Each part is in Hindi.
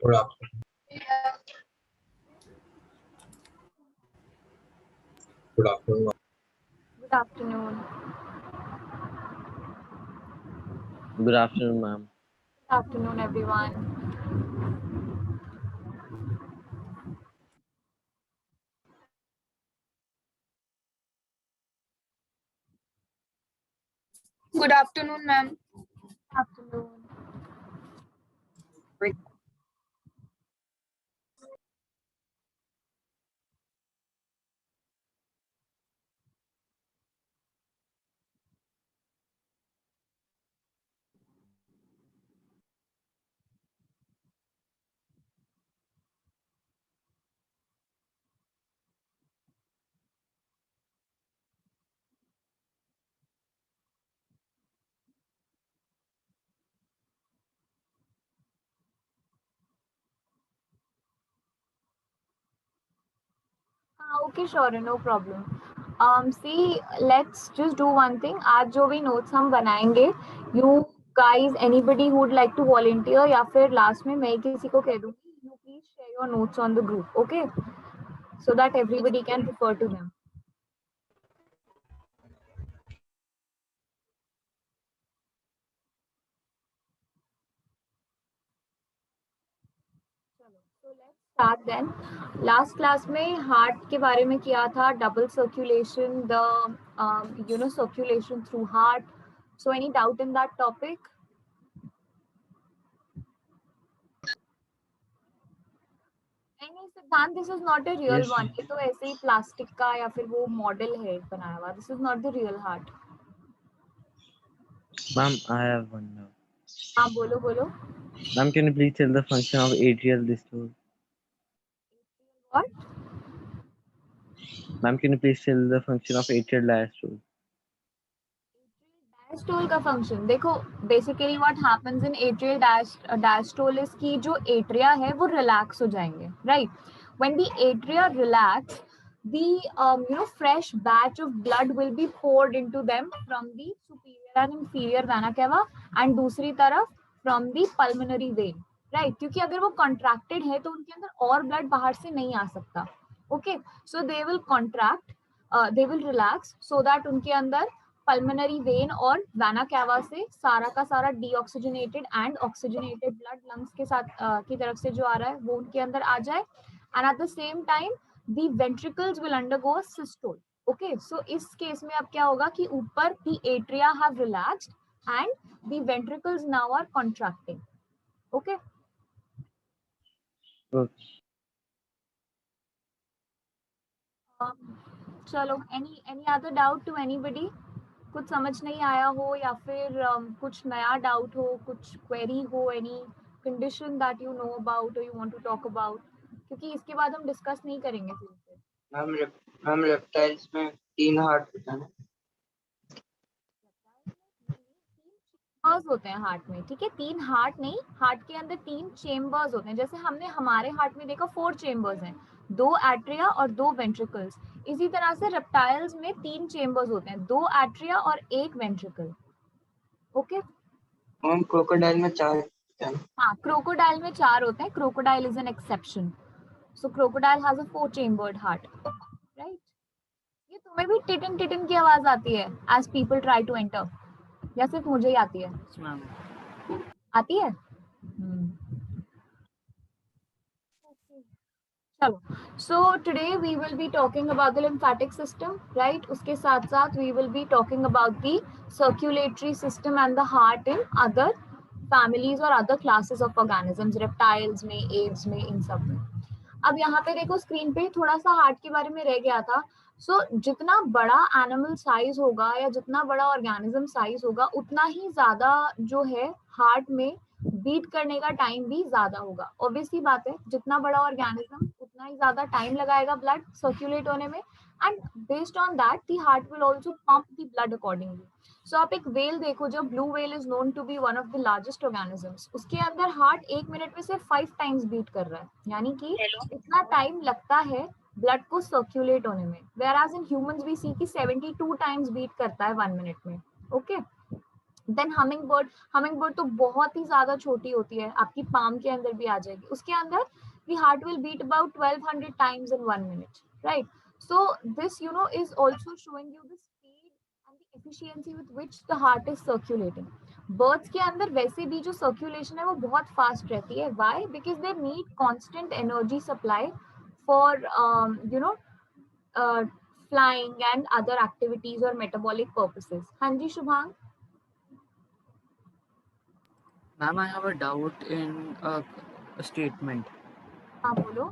Good afternoon. Good afternoon. Good afternoon. Good afternoon, ma'am. Good afternoon, everyone. Good afternoon, ma'am. Afternoon. Okay, sure, no problem. See, let's just do one thing. आज जो भी notes हम बनाएंगे, you guys, anybody who would like to volunteer या फिर last में मैं किसी को कह दूँगी, you please share your notes on the group, okay? So that everybody can refer to them. So let's start then. Last class में heart के बारे में किया था, double circulation, the circulation through heart. So any doubt in that topic? नहीं सिद्धांत, this is not a real Yes, one. ये तो ऐसे ही प्लास्टिक का या फिर वो मॉडल है बनाया हुआ. This is not the real heart. ma'am, I have one now. हाँ बोलो बोलो. Ma'am, can you please tell the function of atrial systole? What? Ma'am, can you please tell the function of atrial diastole? Diastole का फंक्शन देखो, basically what happens in atrial diastole is की जो एट्रिया है वो रिलैक्स हो जाएंगे, right? When the atria relax, the fresh batch of blood will be poured into them from the superior and inferior vena cava and दूसरी तरफ from the pulmonary vein, right? क्योंकि अगर वो contracted है तो उनके अंदर और blood बाहर से नहीं आ सकता. Okay, so they will contract, they will relax so that उनके अंदर पल्मोनरी वेन और वेना कैवा से सारा का सारा deoxygenated and oxygenated blood lungs के साथ की तरफ से जो आ रहा है वो उनके अंदर आ जाए. And at the same time the ventricles will undergo systole. Okay, so इस केस में अब क्या होगा कि ऊपर the atria have relaxed and the ventricles now are contracting. Okay, चलो, any other doubt to anybody? कुछ समझ नहीं आया हो या फिर कुछ नया डाउट हो, कुछ क्वेरी हो, any condition that you know about और you want to talk about, क्योंकि इसके बाद हम डिस्कस नहीं करेंगे फिर. मैम रेप्टाइल्स में 3 हार्ट होता है ना? चेम्बर्स होते हैं हार्ट में, ठीक है? 3 हार्ट नहीं, हार्ट के अंदर 3 चेम्बर्स होते हैं. जैसे हमने हमारे हार्ट में देखा 4 चेम्बर्स हैं, 2 एट्रिया और 2 वेंट्रिकल्स. इसी तरह से रेप्टाइल्स में 3 चेम्बर्स होते हैं, 2 एट्रिया और 1 वेंट्रिकल. ओके, मैम क्रोकोडाइल में 4 होता है ना? हाँ, क्रोकोडाइल में 4 होते हैं. Crocodile is an exception. So crocodile has a 4-chambered heart, right? ये तुम्हें भी टिटिन टिटिन की आवाज आती है as people try to enter, या सिर्फ मुझे ही आती है? आती है. चलो, so today we will be talking about the lymphatic system, right? उसके साथ साथ we will be talking about the circulatory system and the heart in other families और other classes of organisms, reptiles में, apes में, इन सब में. अब यहाँ पे देखो स्क्रीन पे थोड़ा सा हार्ट के बारे में रह गया था. सो जितना बड़ा एनिमल साइज होगा या जितना बड़ा ऑर्गेनिज्म साइज होगा उतना ही ज्यादा जो है हार्ट में बीट करने का टाइम भी ज्यादा होगा. ऑब्वियसली बात है, जितना बड़ा ऑर्गेनिज्म उतना ही ज्यादा टाइम लगाएगा ब्लड सर्कुलेट होने में. And based on that the heart will also pump the blood accordingly. So आप एक वेल देखो, जो blue whale is known to be one of the largest organisms, उसके अंदर हार्ट 1 मिनट में से 5 टाइम्स बीट कर रहा है, यानी कि इतना टाइम लगता है ब्लड को सर्कुलेट होने में. Where as in humans we see कि 72 टाइम्स बीट करता है 1 मिनट में. ओके, देन हमिंग बर्ड तो बहुत ही ज्यादा छोटी होती है, आपकी पाम के अंदर भी आ जाएगी। उसके अंदर the heart will beat about 1200 times in 1 minute, right? So this is also showing you the speed and the efficiency with which the heart is circulating. Birds के अंदर वैसे भी जो circulation है वो बहुत fast रहती है। Why? Because they need constant energy supply for uh, flying and other activities or metabolic purposes. हाँ जी Shubhang. Ma'am, I have a doubt in a statement. हाँ बोलो।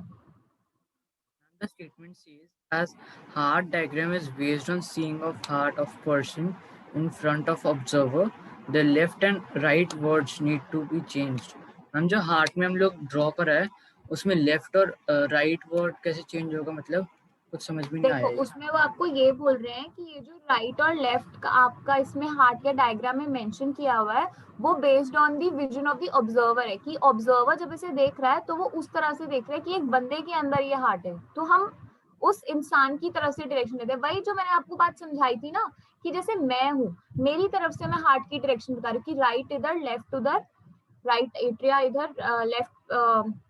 The statement says as heart diagram is based on seeing of heart of person in front of observer, the left and right words need to be changed. हम जो हार्ट में हम लोग ड्रॉ करा है उसमें लेफ्ट और राइट वर्ड कैसे चेंज होगा, मतलब कुछ समझ में नहीं देखो आया। उसमें वो आपको ये बोल रहे हैं कि ये जो राइट और लेफ्ट का आपका इसमें हार्ट के डायग्राम में मेंशन किया हुआ है वो based on the vision of the observer है, कि ऑब्जर्वर जब इसे देख रहा है तो वो उस तरह से देख रहा है कि एक बंदे के अंदर ये हार्ट है, तो हम उस इंसान की तरफ से डायरेक्शन देते हैं। वही जो मैंने आपको बात समझाई थी ना, कि जैसे मैं हूँ, मेरी तरफ से मैं हार्ट की डायरेक्शन बता रही हूँ कि राइट इधर, लेफ्ट उधर, राइट एट्रिया इधर, लेफ्ट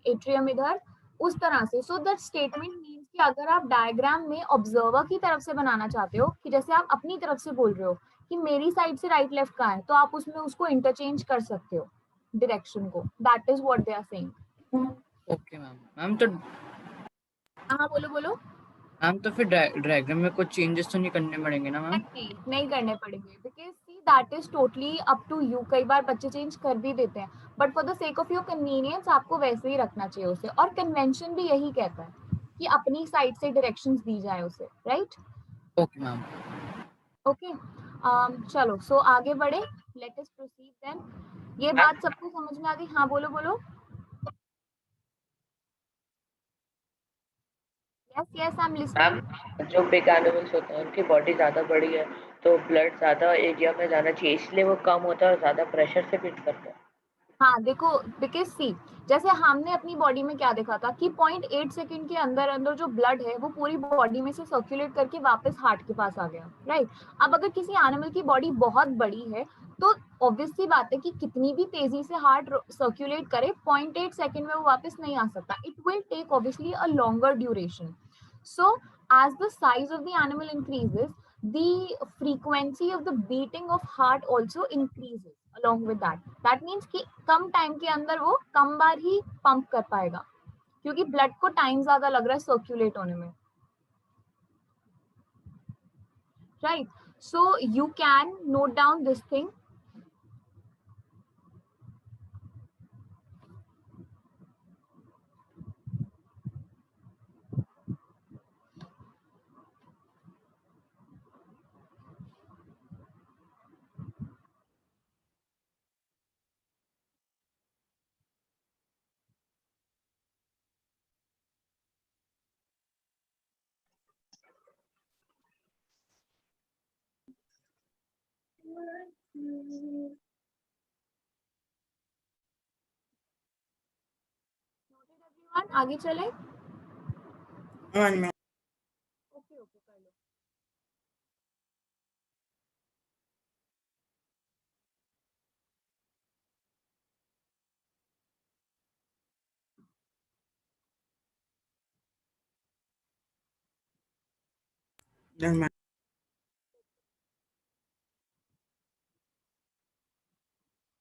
एट्रियम इधर, उस तरह से। सो दैट स्टेटमेंट मींस कि अगर आप डायग्राम में ऑब्जर्वर की तरफ से बनाना चाहते हो, कि जैसे आप अपनी तरफ से बोल रहे हो कि मेरी साइड से राइट लेफ्ट कहाँ है, तो आप उसमें उसको इंटरचेंज कर सकते हो डायरेक्शन को। That is what they are saying. Okay ma'am. Ma'am तो हाँ बोलो बोलो। मैम तो फिर डायग्राम में कुछ चेंजेस तो नहीं करने पड़ेंगे ना मैम? नहीं करने पड़ेंगे, because see that is totally up to you. कई बार बच्चे चेंज कर भी देते हैं, but for the sake of your convenience आपको वैसे ही रखना चाहिए उसे। और कन्वेंशन भी यही कहता है कि अपनी साइड से डायरेक्शंस दी जाए उसे, राइट? Okay ma'am. ओके चलो सो आगे बढ़े, लेट अस प्रोसीड देन। ये बात सबको समझ में आ गई? हाँ बोलो बोलो। Yes yes I am listening. जो बिग एनिमल्स होते हैं उनकी बॉडी ज़्यादा बड़ी है तो ब्लड ज़्यादा एरिया में जाना चाहिए, इसलिए वो कम होता है और ज़्यादा प्रेशर से बीट करता है। हाँ देखो, बिकॉज सी जैसे हमने अपनी बॉडी में क्या देखा था कि 0.8 सेकंड के अंदर अंदर जो ब्लड है वो पूरी बॉडी में से सर्कुलेट करके वापस हार्ट के पास आ गया, राइट? अब अगर किसी एनिमल की बॉडी बहुत बड़ी है तो ऑब्वियस सी बात है कि कितनी भी तेजी से हार्ट सर्कुलेट करे, 0.8 सेकंड में वो वापस नहीं आ सकता। It will take obviously a longer duration. So as the size of the animal increases, the frequency of the beating of heart also increases along with that. That means कि कम टाइम के अंदर वो कम बार ही पंप कर पाएगा, क्योंकि ब्लड को टाइम ज्यादा लग रहा है सर्कुलेट होने में, right? So you can note down this thing. आगे चले। ओके ओके कर लो।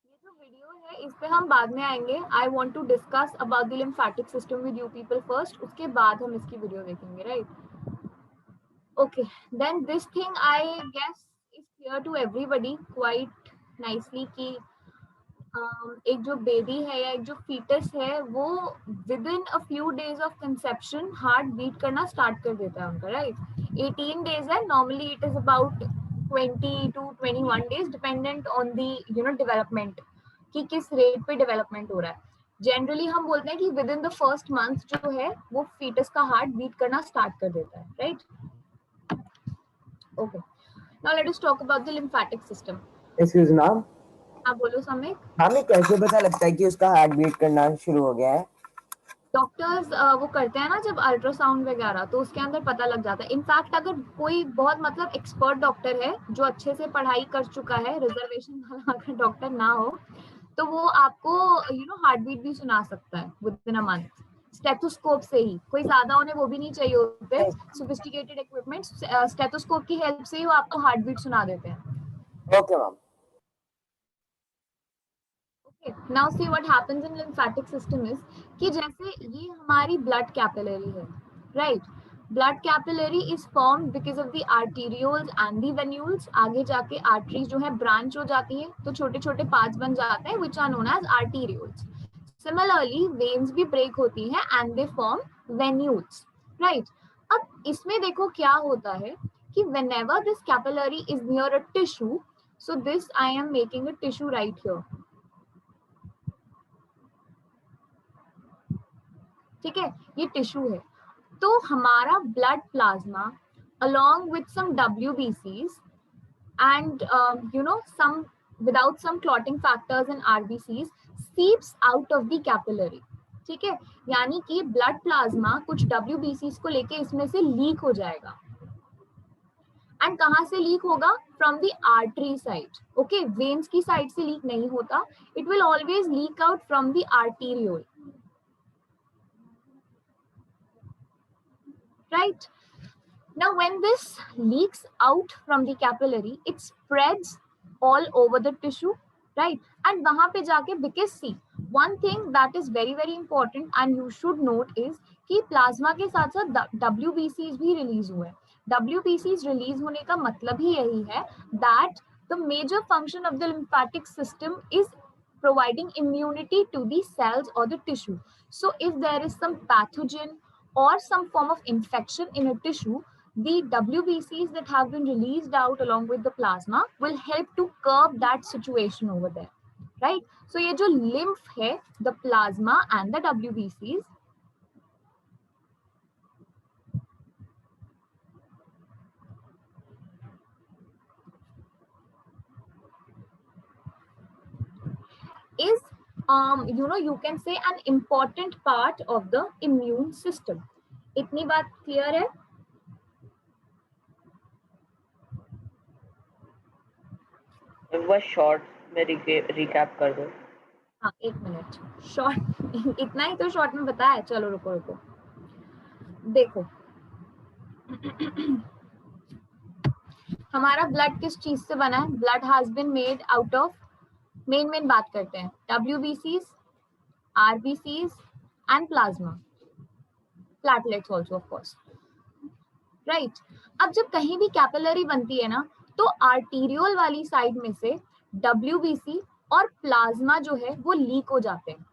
ये जो वीडियो है इस पे हम बाद में आएंगे। I want to discuss about the lymphatic system with you people first, उसके बाद हम इसकी वीडियो देखेंगे, right? Okay then this thing I guess is clear to everybody quite nicely कि एक जो बेबी है या एक जो फीटस है वो within a few days of conception heart beat करना स्टार्ट कर देता है उनका, राइट? 18 डेज है normally, it is about 20 to 21 days dependent on the development, कि किस रेट पे डेवलपमेंट हो रहा है। जनरली हम बोलते हैं कि with in the first month जो है वो फीटस का हार्ट बीट करना स्टार्ट कर देता है, right? Okay now let us talk about the lymphatic system. Excuse ma'am, आप बोलो समित। हमें कैसे पता लगता है कि उसका हार्ट बीट करना शुरू हो गया है? डॉक्टर्स वो करते हैं ना जब अल्ट्रासाउंड वगैरह, तो उसके अंदर पता लग जाता है। इनफैक्ट अगर कोई बहुत मतलब एक्सपर्ट डॉक्टर है जो अच्छे से पढ़ाई कर चुका है, रिजर्वेशन वाला अगर डॉक्टर ना हो, तो वो आपको हार्ट बीट भी सुना सकता है with in a month, stethoscope से ही। कोई ज्यादा उन्हें वो भी नहीं चाहिए होते सोफिस्टिकेटेड इक्विपमेंट, स्टेथोस्कोप की हेल्प से ही वो आपको हार्ट बीट सुना देते हैं। Okay ma'am. Okay, now see what happens in lymphatic system is कि जैसे ये हमारी blood capillary है, right? Blood capillary is formed because of the arterioles and the venules. आगे जाके arteries जो है branch हो जाती है, तो छोटे छोटे parts बन जाते हैं which are known as arterioles. Similarly, veins भी break होती है and they form venules, right? अब इसमें देखो क्या होता है कि whenever this capillary is near a tissue, so this I am making a tissue right here. ठीक है, ये टिश्यू है। तो हमारा blood plasma along with some WBCs and some without some clotting factors and RBCs seeps out of the capillary. ठीक है, यानी कि ब्लड प्लाज्मा कुछ WBCs को लेके इसमें से लीक हो जाएगा। एंड कहाँ से लीक होगा? From the artery side. Okay, veins की साइड से लीक नहीं होता, it will always leak out from the arteriole. Right? Now, when this leaks out from the capillary, it spreads all over the tissue, right? And वहाँ पे जाके, because see, one thing that is very very important and you should note is कि प्लाज्मा के साथ साथ WBCs भी रिलीज हुए हैं। WBCs रिलीज होने का मतलब ही यही है that the major function of the lymphatic system is providing immunity to the cells or the tissue. So if there is some pathogen or some form of infection in a tissue, the WBCs that have been released out along with the plasma will help to curb that situation over there, right? So ये जो lymph है, the plasma and the WBCs, is you can say an important part of the immune system. इतनी बात क्लियर है? एक बार शॉर्ट में रिकैप कर दो। हाँ, एक मिनट, शॉर्ट इतना ही तो शॉर्ट में बताया। चलो रुको रुको, देखो हमारा ब्लड किस चीज से बना है? Blood has been made out of, main बात करते हैं, WBCs, RBCs and plasma, platelets also of course, right? अब जब कहीं भी कैपिलरी बनती है ना, तो आर्टीरियोल वाली साइड में से WBC और प्लाज्मा जो है वो लीक हो जाते हैं।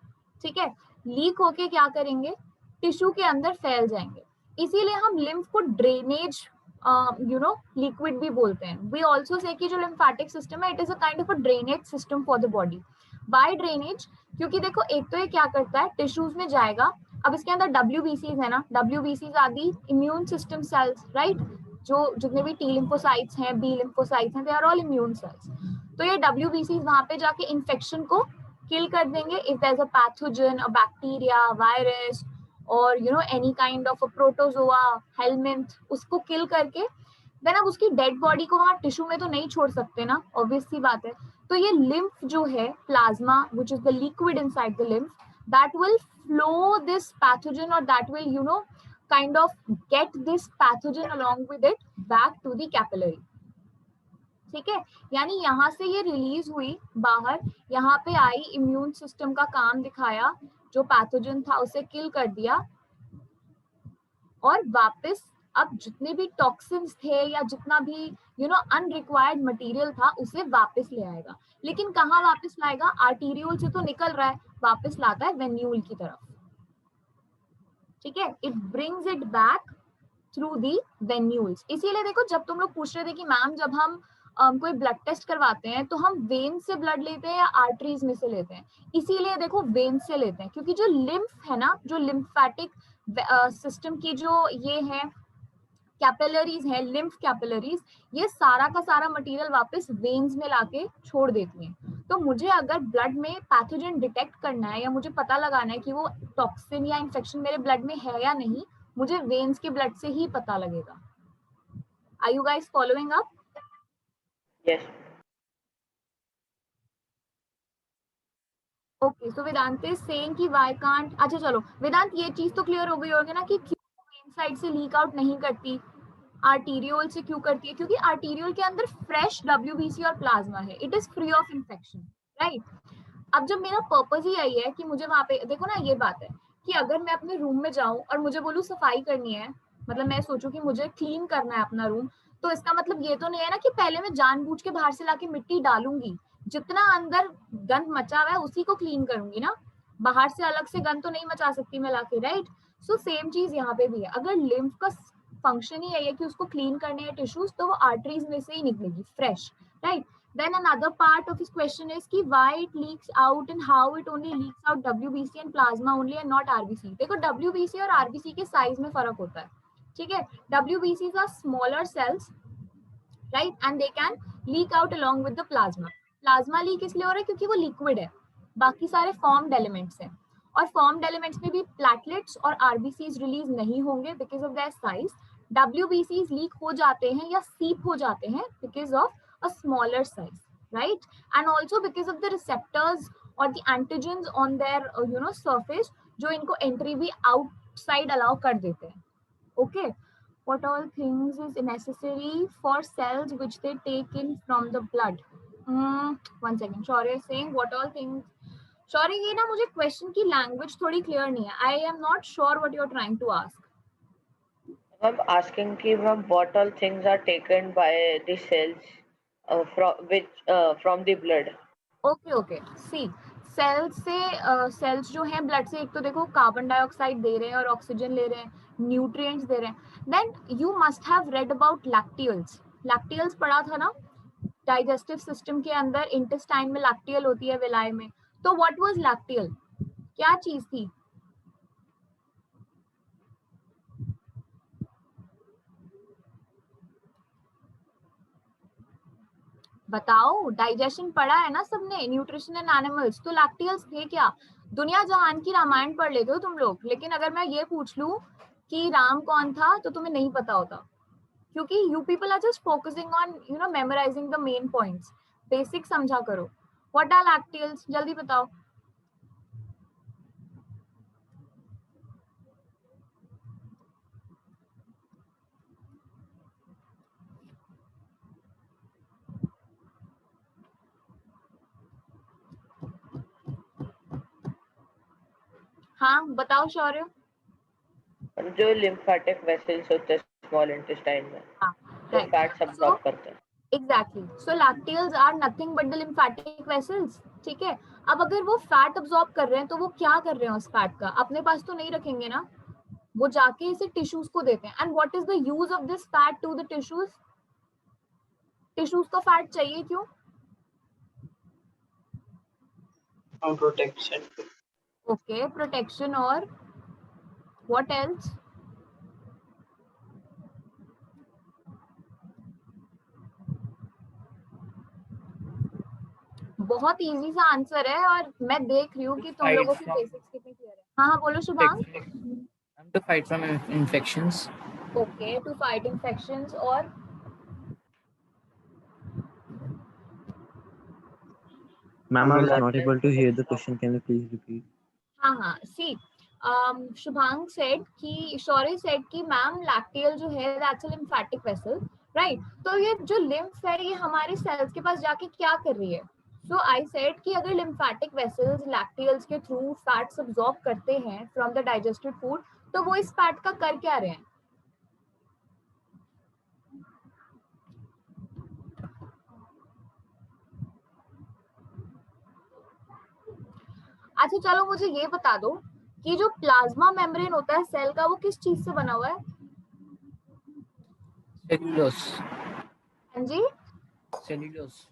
ठीक है, लीक होके क्या करेंगे? टिश्यू के अंदर फैल जाएंगे। इसीलिए हम लिम्फ को ड्रेनेज लिक्विड भी बोलते हैं। वी ऑल्सो से कि जो लिम्फेटिक सिस्टम है, it is a kind of a drainage system for the body. By drainage, क्योंकि देखो एक तो ये क्या करता है, टिश्यूज में जाएगा। अब इसके अंदर WBCs है ना, WBCs are the immune system cells, right? जो जितने भी T lymphocytes हैं, B lymphocytes हैं, they are all immune cells. तो ये WBCs वहां पे जाके इन्फेक्शन को किल कर देंगे। If there is a pathogen, a bacteria, virus और any kind of a protozoa, helminth, उसको किल करके देन अब उसकी डेड बॉडी को वहां टिश्यू में तो नहीं छोड़ सकते ना, ऑब्वियस सी बात है। तो ये लिम्फ जो है, plasma which is the liquid inside the lymph, that will flow this pathogen और that will kind of get this pathogen along with it back to the capillary. ठीक है, यानी यहाँ से ये रिलीज हुई बाहर, यहाँ पे आई, इम्यून सिस्टम का काम दिखाया, जो पैथोजन था उसे किल कर दिया और वापस अब जितने भी टॉक्सिन्स थे या जितना भी अनरिक्वायर्ड मटेरियल था उसे वापस ले आएगा। लेकिन कहाँ वापस लाएगा? आर्टीरियोल से तो निकल रहा है, वापस लाता है वेन्यूल की तरफ। ठीक है, it brings it back through the venules. इसीलिए देखो, जब तुम लोग पूछ रहे थे कि मैम जब हम कोई ब्लड टेस्ट करवाते हैं तो हम वेन से ब्लड लेते हैं या आर्टरीज में से लेते हैं, इसीलिए देखो वेन से लेते हैं, क्योंकि जो लिम्फ है ना, जो लिम्फेटिक सिस्टम की जो ये है कैपिलरीज है, लिम्फ कैपिलरीज, ये सारा का सारा मटेरियल वापस वेन्स में लाके छोड़ देती हैं। तो मुझे अगर ब्लड में पैथोजन डिटेक्ट करना है या मुझे पता लगाना है कि वो टॉक्सिन या इन्फेक्शन मेरे ब्लड में है या नहीं, मुझे वेन्स के ब्लड से ही पता लगेगा। Are you guys following up? Yes okay, so Vedant is saying कि व्हाई कांट, अच्छा चलो वेदांत ये चीज तो क्लियर हो गई होगी ना कि क्यों वेन साइड से लीक आउट नहीं करती, आर्टीरियोल से क्यों करती है? क्योंकि आर्टीरियोल के अंदर फ्रेश WBC और प्लाज्मा है, it is free of infection, right? अब जब मेरा पर्पस ही यही है कि मुझे वहां पे, देखो ना ये बात है कि अगर मैं अपने रूम में जाऊं और मुझे बोलूं सफाई करनी है, मतलब मैं सोचूं कि मुझे क्लीन करना है अपना रूम, तो इसका मतलब ये तो नहीं है ना कि पहले मैं जानबूझ के बाहर से लाके मिट्टी डालूंगी, जितना अंदर गंद मचा हुआ है उसी को क्लीन करूंगी ना, बाहर से अलग से गंद तो नहीं मचा सकती मैं लाके, राइट? सो सेम चीज यहाँ पे भी है, अगर लिम्फ का फंक्शन ही यही है कि उसको क्लीन करने हैं टिश्यूज, तो वो आर्टरीज में से ही निकलेगी fresh, right? Then another part of his question is कि why it leaks out and how it only leaks out WBC and plasma only and not RBC. देखो WBC और RBC के साइज में फर्क होता है, ठीक है? WBCs are smaller cells, right? And they can leak out along with the plasma. Plasma leak इसलिए हो रहा है क्योंकि वो liquid है, बाकी सारे formed elements हैं, और formed elements में भी platelets और RBCs release नहीं होंगे because of their size. WBCs leak हो जाते हैं या seep हो जाते हैं because of a smaller size, right? And also because of the receptors or the antigens on their surface, जो इनको entry भी outside allow कर देते हैं, okay? What all things is necessary for cells which they take in from the blood? One second, Shaurya is saying what all things. Shaurya, ये ना मुझे question की language थोड़ी clear नहीं है. I am not sure what you're trying to ask. I'm asking कि ma'am what all things are taken by the cells from the blood. Okay. See, cells जो हैं blood से, एक तो देखो कार्बन डाइऑक्साइड दे रहे हैं और ऑक्सीजन ले रहे हैं, न्यूट्रिएंट्स दे रहे हैं. Then you must have read about lacteals. Lacteals पढ़ा था ना, डाइजेस्टिव सिस्टम के अंदर इंटेस्टाइन में लैक्टियल होती है विलाई में. तो व्हाट वाज लैक्टियल, क्या चीज थी? बताओ, डाइजेशन पढ़ा है ना सबने, न्यूट्रिशन एंड एनिमल्स, तो लैक्टियल्स थे क्या? दुनिया जहान की रामायण पढ़ लेते हो तुम लोग, लेकिन अगर मैं ये पूछ लूं कि राम कौन था तो तुम्हें नहीं पता होता, क्योंकि you people are just focusing on memorising the main points. Basic समझा करो. व्हाट आर लैक्टियल्स, जल्दी बताओ. हाँ बताओ शौर्य. जो lymphatic vessels होते हैं small intestine में, हाँ, जो right. fats absorb करते हैं. Exactly. So lacteals are nothing but the lymphatic vessels. ठीक है. अब अगर वो फैट अब्सॉर्ब कर रहे हैं तो वो क्या कर रहे हैं उस फैट का? अपने पास तो नहीं रखेंगे ना, वो जाके इसे टिश्यूज को देते हैं. And what is the use of this fat to the tissues? Tissues को फैट चाहिए क्यों? प्रोटेक्शन. Okay, protection. और व्हाट एल्स? बहुत इजी सा आंसर है, और मैं देख रही हूँ कि तुम लोगों के बेसिक्स कितने क्लियर है. हाँ बोलो Shubhang. To fight from infections. Okay, to fight infections. और Ma'am, I was not able to hear the question. Can you please repeat? हाँ. सी, शुभांग सेड कि, शौर्य सेड कि मैम लैक्टियल जो है that's a lymphatic vessel, right? तो ये जो लिम्फ है ये हमारे सेल्स के पास जाके क्या कर रही है? सो आई सेड कि अगर लिम्फेटिक वेसल्स लैक्टियल्स के थ्रू फैट्स अब्सॉर्ब करते हैं फ्रॉम द डाइजेस्टेड फूड, तो वो इस फैट का कर क्या रहे हैं? अच्छा चलो मुझे ये बता दो कि जो प्लाज्मा मेम्ब्रेन होता है सेल का, वो किस चीज से बना हुआ है? Cellulose. हाँ जी. Cellulose.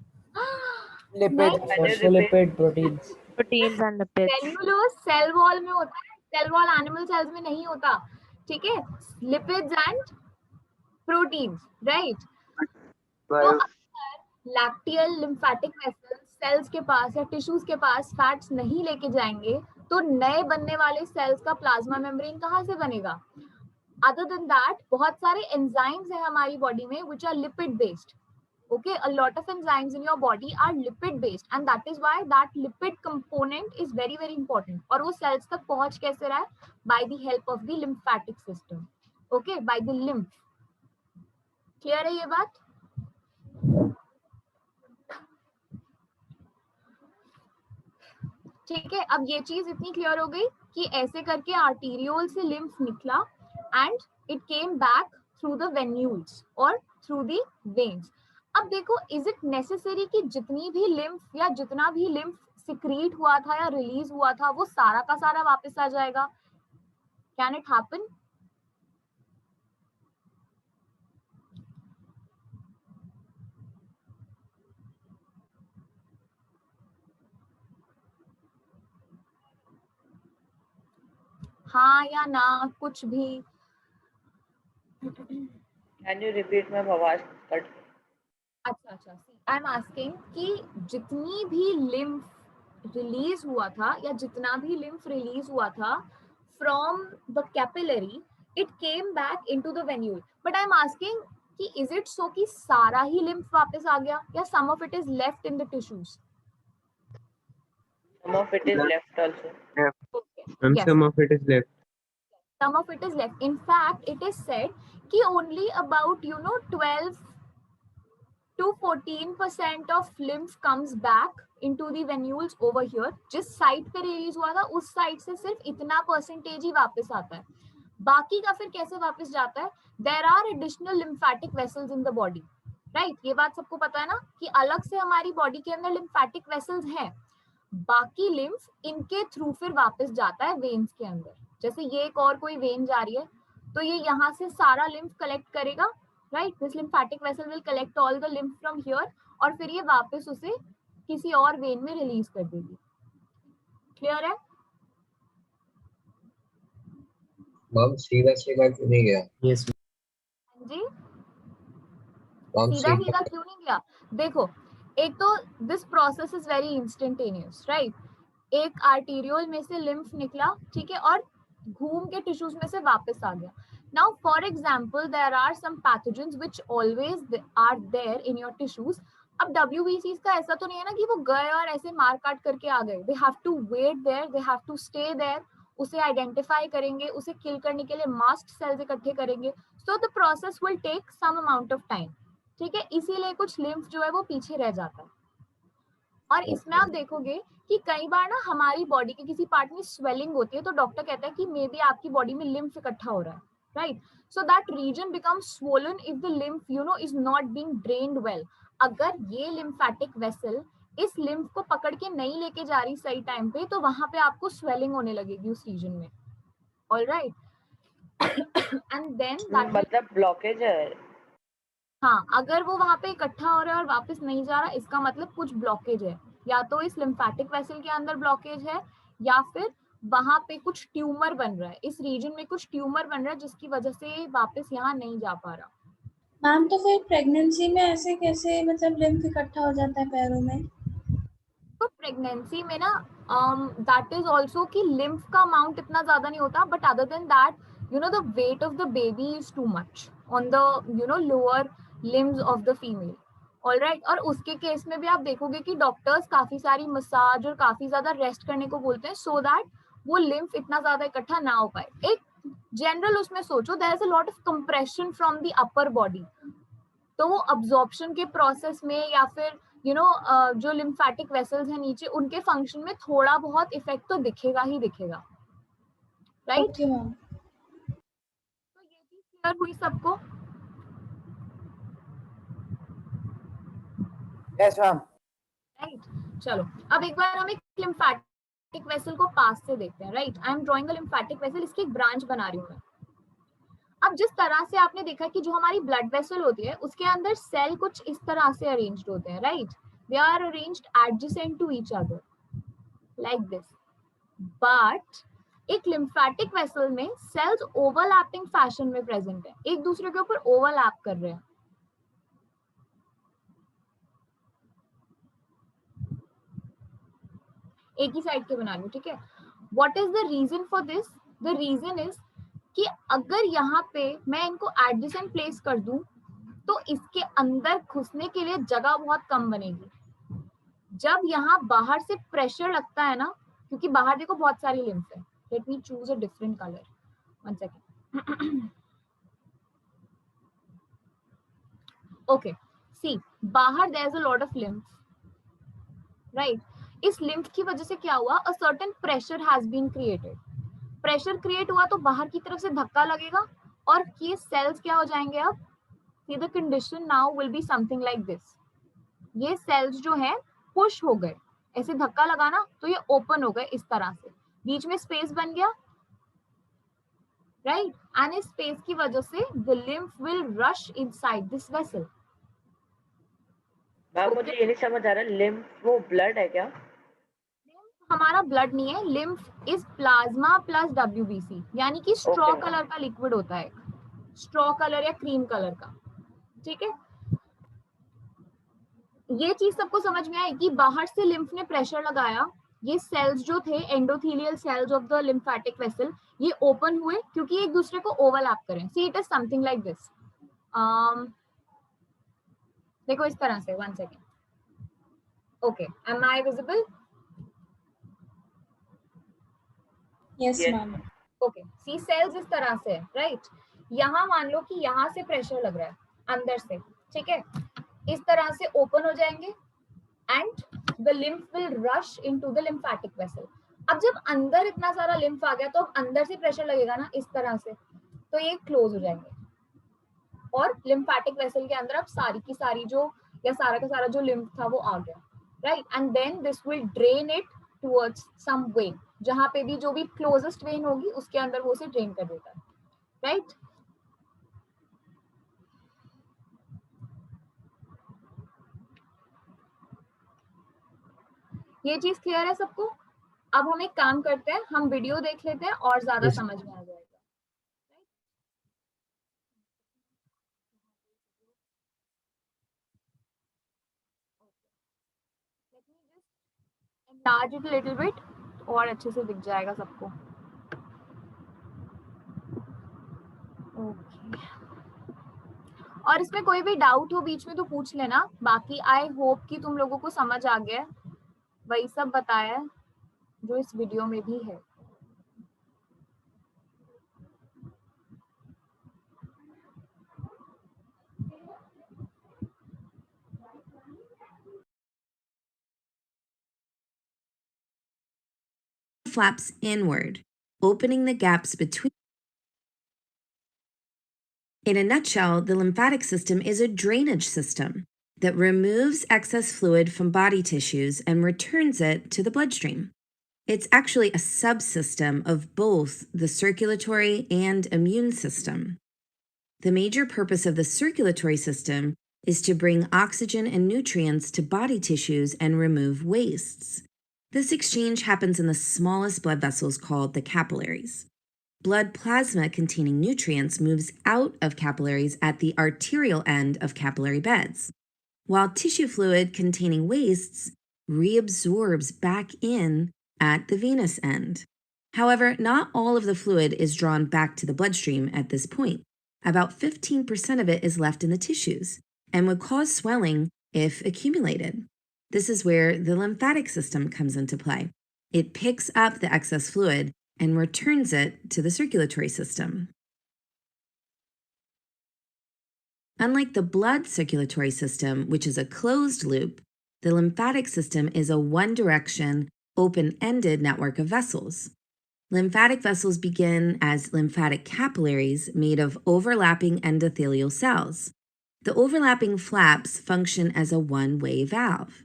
Lipid, phospholipid proteins. Proteins and lipids. Cellulose cell wall में होता है, सेल वॉल एनिमल सेल्स में नहीं होता, ठीक है? Lipids and proteins, right? तो अगर लैक्टियल लिम्फेटिक वेसल्स सेल्स के पास या टिश्यूज के पास फैट्स नहीं लेके जाएंगे तो नए बनने वाले सेल्स का प्लाज्मा मेम्ब्रेन कहाँ से बनेगा? अदर देन दैट बहुत सारे एंजाइम्स हैं हमारी बॉडी में which are lipid based. Okay, a lot of enzymes in your body are lipid based and that is why that lipid component is very very important. और वो cells तक पहुंच कैसे रहा है? By the help of the lymphatic system. Okay, by the lymph. Clear है ये बात? ठीक है, अब ये चीज इतनी क्लियर हो गई कि ऐसे करके आर्टीरियोल से लिम्फ निकला and it came back through the venules और थ्रू द वेन्स. अब देखो, इज इट नेसेसरी कि जितनी भी लिम्फ या जितना भी लिम्फ सिक्रीट हुआ था या रिलीज हुआ था वो सारा का सारा वापस आ जाएगा? Can it happen? हाँ या ना, कुछ भी. कैन यू रिपीट मैम, आवाज कट. अच्छा, आई एम आस्किंग कि जितनी भी लिम्फ रिलीज हुआ था या जितना भी लिम्फ रिलीज हुआ था from the capillary, it came back into the venule. But I am asking कि इज इट सो कि सारा ही लिम्फ वापस आ गया या some of it is left in the tissues? Some of it is left also. And Yes. some of it is left. Some of it is left. In fact, it is said कि only about 12 to 14% of lymph comes back into the venules over here. जिस साइड पे रिलीज हुआ था उस साइड से सिर्फ इतना परसेंटेज ही वापस आता है. बाकी का फिर कैसे वापस जाता है? There are additional lymphatic vessels in the body, right? ये बात सबको पता है ना कि अलग से हमारी बॉडी के अंदर lymphatic vessels हैं. बाकी लिम्फ इनके थ्रू फिर वापस जाता है वेन्स के अंदर. जैसे ये एक और कोई वेन जा रही है तो ये यहाँ से सारा लिम्फ कलेक्ट करेगा, right? This lymphatic vessel will collect all the lymph from here और फिर ये वापस उसे किसी और वेन में रिलीज कर देगी. क्लियर है? मैम सीधा सीधा क्यों नहीं गया? Yes. जी, मैम सीधा सीधा क्यों नहीं गया? देखो, एक तो this process is very instantaneous, right? एक आर्टीरियोल में से लिम्फ निकला, ठीक है, और घूम के टिश्यूज में से वापस आ गया. Now for example there are some pathogens which always are there in your tissues. अब WBCs का ऐसा तो नहीं है ना कि वो गए और ऐसे मार काट करके आ गए. They have to wait there, they have to stay there. उसे आइडेंटिफाई करेंगे, उसे किल करने के लिए मास्ट सेल्स इकट्ठे करेंगे. So the process will take some amount of time, ठीक है? इसीलिए कुछ लिम्फ जो है वो पीछे रह जाता है. और इसमें आप देखोगे कि कई बार ना हमारी बॉडी के किसी पार्ट में स्वेलिंग होती है तो डॉक्टर कहता है कि मे बी आपकी बॉडी में लिम्फ इकट्ठा हो रहा है, right? So that region becomes swollen if the lymph is not being drained well. अगर ये लिम्फैटिक वेसल इस लिम्फ को पकड़ के नहीं लेके जा रही सही टाइम पे तो वहां पे आपको स्वेलिंग होने लगेगी उस रीजन में. ऑलराइट? एंड देन दैट मतलब ब्लॉकेज है. हाँ, अगर वो वहां पे इकट्ठा हो रहा है और वापस नहीं जा रहा, इसका मतलब कुछ ब्लॉकेज है. या तो इस लिम्फैटिक वेसल के अंदर ब्लॉकेज है या फिर वहां पे कुछ ट्यूमर बन रहा है, इस रीजन में कुछ ट्यूमर बन रहा है जिसकी वजह से वापस यहाँ नहीं जा पा रहा. मैम तो फिर प्रेगनेंसी में ऐसे कैसे मतलब लिम्फ इकट्ठा हो जाता है पैरों में? तो प्रेगनेंसी में ना दैट इज ऑल्सो कि लिम्फ का अमाउंट इतना ज्यादा नहीं होता, but other than that the weight of the baby is too much on the lower limbs of the female. Alright? और उसके केस में भी आप देखोगे कि डॉक्टर्स काफी सारी मसाज और काफी ज्यादा रेस्ट करने को बोलते हैं सो दैट वो लिम्फ इतना ज्यादा इकट्ठा ना हो पाए. एक जनरल उसमें सोचो, there is a lot of compression from the upper body, तो वो अब्जॉर्प्शन के प्रोसेस में या फिर जो लिम्फैटिक वेसल्स हैं नीचे उनके फंक्शन में थोड़ा बहुत इफेक्ट तो दिखेगा ही दिखेगा, राइट? Okay ma'am. तो ये चीज क्लियर हुई सबको? Yes ma'am. राइट, चलो अब एक बार हम एक लिम्फैटिक वेसल को पास से देखते हैं. Right, I am drawing a lymphatic vessel, इसकी एक ब्रांच बना रही हूँ मैं. अब जिस तरह से आपने देखा कि जो हमारी ब्लड वेसल होती है उसके अंदर सेल कुछ इस तरह से अरेंज्ड होते हैं, right? They are arranged adjacent to each other like this. But एक लिम्फैटिक वेसल में सेल्स ओवरलैपिंग फैशन में प्रेजेंट है, एक दूसरे के ऊपर ओवरलैप कर रहे हैं. एक ही साइड के बना लूं, ठीक है। What is the reason for this? The reason is कि अगर यहाँ पे मैं इनको एडजेसेंट प्लेस कर दूं तो इसके अंदर घुसने के लिए जगह बहुत कम बनेगी। जब यहाँ बाहर से प्रेशर लगता है ना, क्योंकि बाहर देखो बहुत सारी लिम्फ है, let me choose a different colour, one second. Okay, see बाहर there is a lot of lymph, right. इस लिम्फ की वजह से क्या हुआ, a certain pressure has been created. Pressure create हुआ तो बाहर की तरफ से धक्का लगेगा और ये सेल्स क्या हो जाएंगे, अब see the condition now will be something like this. ये सेल्स जो है पुश हो गए, ऐसे धक्का लगा ना तो ये ओपन हो गए इस तरह से, बीच में स्पेस बन गया, राइट। एंड इस स्पेस की वजह से the lymph will rush inside this vessel. Ma'am मुझे ये नहीं समझ आ रहा, लिम्फ वो ब्लड है क्या? हमारा ब्लड नहीं है, lymph is plasma plus WBC, यानी कि स्ट्रॉ Okay. कलर का लिक्विड होता है, स्ट्रॉ कलर या क्रीम कलर का, ठीक है। ये चीज सबको समझ में आई कि बाहर से लिम्फ ने प्रेशर लगाया, ये सेल्स जो थे endothelial cells of the lymphatic vessel, ये ओपन हुए क्योंकि एक दूसरे को ओवरलैप करें। See it is something like this, देखो इस तरह से, one second, okay, am I visible? Yes Yes. Ma'am. Okay, see cells इस तरह से, राइट। यहाँ मान लो कि यहाँ से प्रेशर लग रहा है अंदर से, ठीक है, इस तरह से ओपन हो जाएंगे and the lymph will rush into the lymphatic vessel. अब जब अंदर इतना सारा लिम्फ आ गया तो अब अंदर से प्रेशर लगेगा ना इस तरह से, तो ये क्लोज हो जाएंगे और लिम्फेटिक वेसल के अंदर अब सारी की सारी जो, या सारा का सारा जो लिम्फ था वो आ गया, right. And then this will drain it towards some vein, जहां पे भी जो भी क्लोजेस्ट वेन होगी उसके अंदर वो उसे ड्रेन कर देता है, राइट। ये चीज क्लियर है सबको? अब हम एक काम करते हैं, हम वीडियो देख लेते हैं और ज्यादा Yes. समझ में आ जाएगा। Enlarge it a little bit, और अच्छे से दिख जाएगा सबको। ओके, और इसमें कोई भी डाउट हो बीच में तो पूछ लेना, बाकी आई होप कि तुम लोगों को समझ आ गया है, वही सब बताया है जो इस वीडियो में भी है। Flaps inward, opening the gaps between. In a nutshell, the lymphatic system is a drainage system that removes excess fluid from body tissues and returns it to the bloodstream. It's actually a subsystem of both the circulatory and immune system. The major purpose of the circulatory system is to bring oxygen and nutrients to body tissues and remove wastes. This exchange happens in the smallest blood vessels called the capillaries. Blood plasma containing nutrients moves out of capillaries at the arterial end of capillary beds, while tissue fluid containing wastes reabsorbs back in at the venous end. However, not all of the fluid is drawn back to the bloodstream at this point. About 15% of it is left in the tissues and would cause swelling if accumulated. This is where the lymphatic system comes into play. It picks up the excess fluid and returns it to the circulatory system. Unlike the blood circulatory system, which is a closed loop, the lymphatic system is a one-direction, open-ended network of vessels. Lymphatic vessels begin as lymphatic capillaries made of overlapping endothelial cells. The overlapping flaps function as a one-way valve.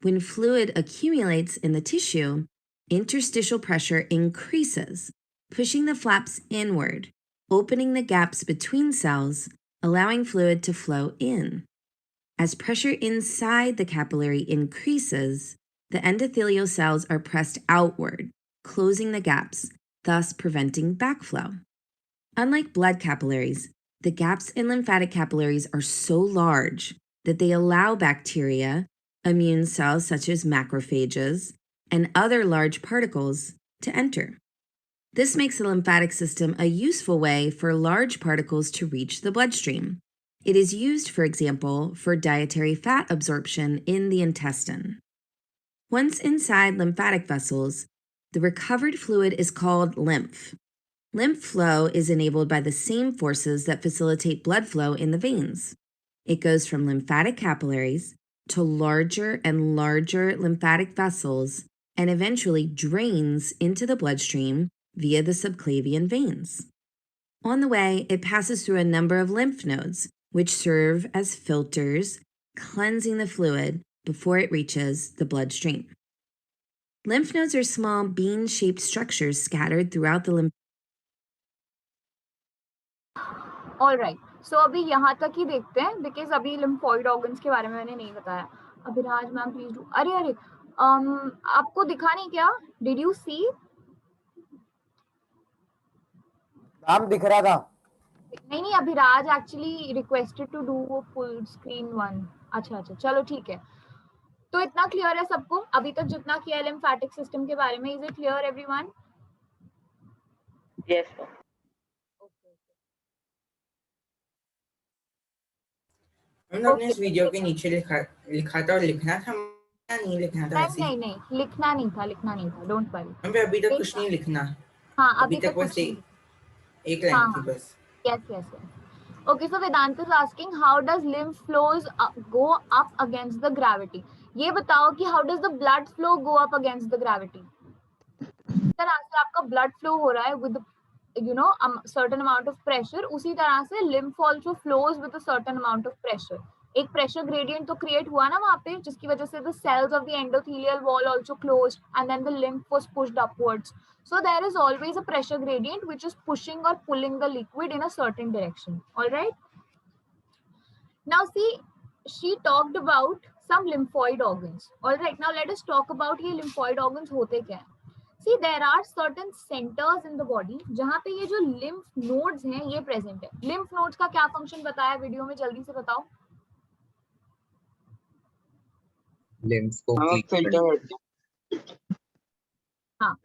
When fluid accumulates in the tissue, interstitial pressure increases, pushing the flaps inward, opening the gaps between cells, allowing fluid to flow in. As pressure inside the capillary increases, the endothelial cells are pressed outward, closing the gaps, thus preventing backflow. Unlike blood capillaries, the gaps in lymphatic capillaries are so large that they allow bacteria, immune cells such as macrophages, and other large particles to enter. This makes the lymphatic system a useful way for large particles to reach the bloodstream. It is used, for example, for dietary fat absorption in the intestine. Once inside lymphatic vessels, the recovered fluid is called lymph. Lymph flow is enabled by the same forces that facilitate blood flow in the veins. It goes from lymphatic capillaries to larger and larger lymphatic vessels and eventually drains into the bloodstream via the subclavian veins. On the way, it passes through a number of lymph nodes, which serve as filters, cleansing the fluid before it reaches the bloodstream. Lymph nodes are small bean-shaped structures scattered throughout the lymph. All right. So अभी यहाँ तक ही देखते हैं because अभी lymphoid organs के बारे में मैंने नहीं बताया. Abhiraj ma'am please do. अरे आपको दिखा नहीं क्या? Did you see? नाम दिख रहा था. नहीं Abhiraj actually requested to do full screen one. अच्छा चलो ठीक है. तो इतना क्लियर है सबको अभी तक जितना किया है लिम्फेटिक सिस्टम के बारे में? Is it clear everyone? Yes हमने इस वीडियो के नीचे लिखा था और लिखना था, नहीं लिखना था? नहीं लिखना नहीं था. Don't worry. हम पे अभी तक कुछ नहीं लिखना. हाँ अभी तक बस एक लाइन थी बस. Yes. Okay, so Vedant is asking, how does lymph flows go up against the gravity? ये बताओ कि how does the blood flow go up against the gravity? इस तरह से आपका blood flow हो रहा है with certain amount of pressure, उसी तरह से lymph also flows with a certain amount of pressure. एक pressure gradient तो create हुआ ना वहाँ पे, जिसकी वजह से the cells of the endothelial wall also closed and then the lymph was pushed upwards. So there is always a pressure gradient which is pushing or pulling the liquid in a certain direction. All right. Now see, she talked about some lymphoid organs. All right. Now let us talk about ये lymphoid organs होते क्या हैं. See, there are certain centers in the body जहाँ पे ये जो lymph nodes हैं ये present है. Lymph nodes का क्या function बताया वीडियो में, जल्दी से बताओ. lymph को filter. हाँ.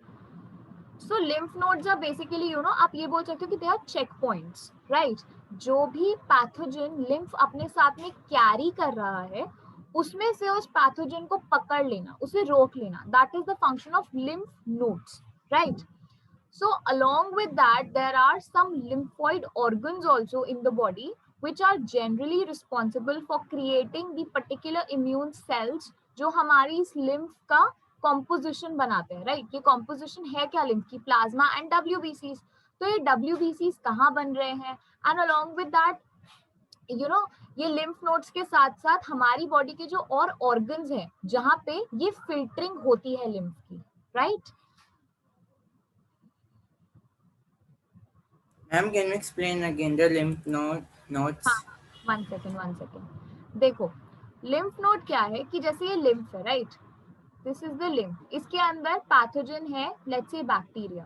So lymph nodes are basically, आप ये बोल सकते हो कि they are checkpoints, right? जो भी पैथोजन lymph अपने साथ में कैरी कर रहा है उसमें से उस पैथोजन को पकड़ लेना, उसे रोक लेना. That is the function of lymph nodes, right? So along with that, there are some lymphoid organs also in the body which are generally responsible for creating the particular immune cells जो हमारी इस lymph का composition बनाते हैं, right? ये composition है क्या lymph की? Plasma and WBCs. तो ये WBCs कहाँ बन रहे हैं? And along with that, ये lymph nodes के साथ साथ हमारी body के जो और organs हैं जहाँ पे ये filtering होती है lymph की, right? Ma'am, can you explain again the lymph nodes? One second. देखो, lymph node क्या है कि जैसे ये lymph है, right? This is the lymph. इसके अंदर pathogen है, let's say bacteria.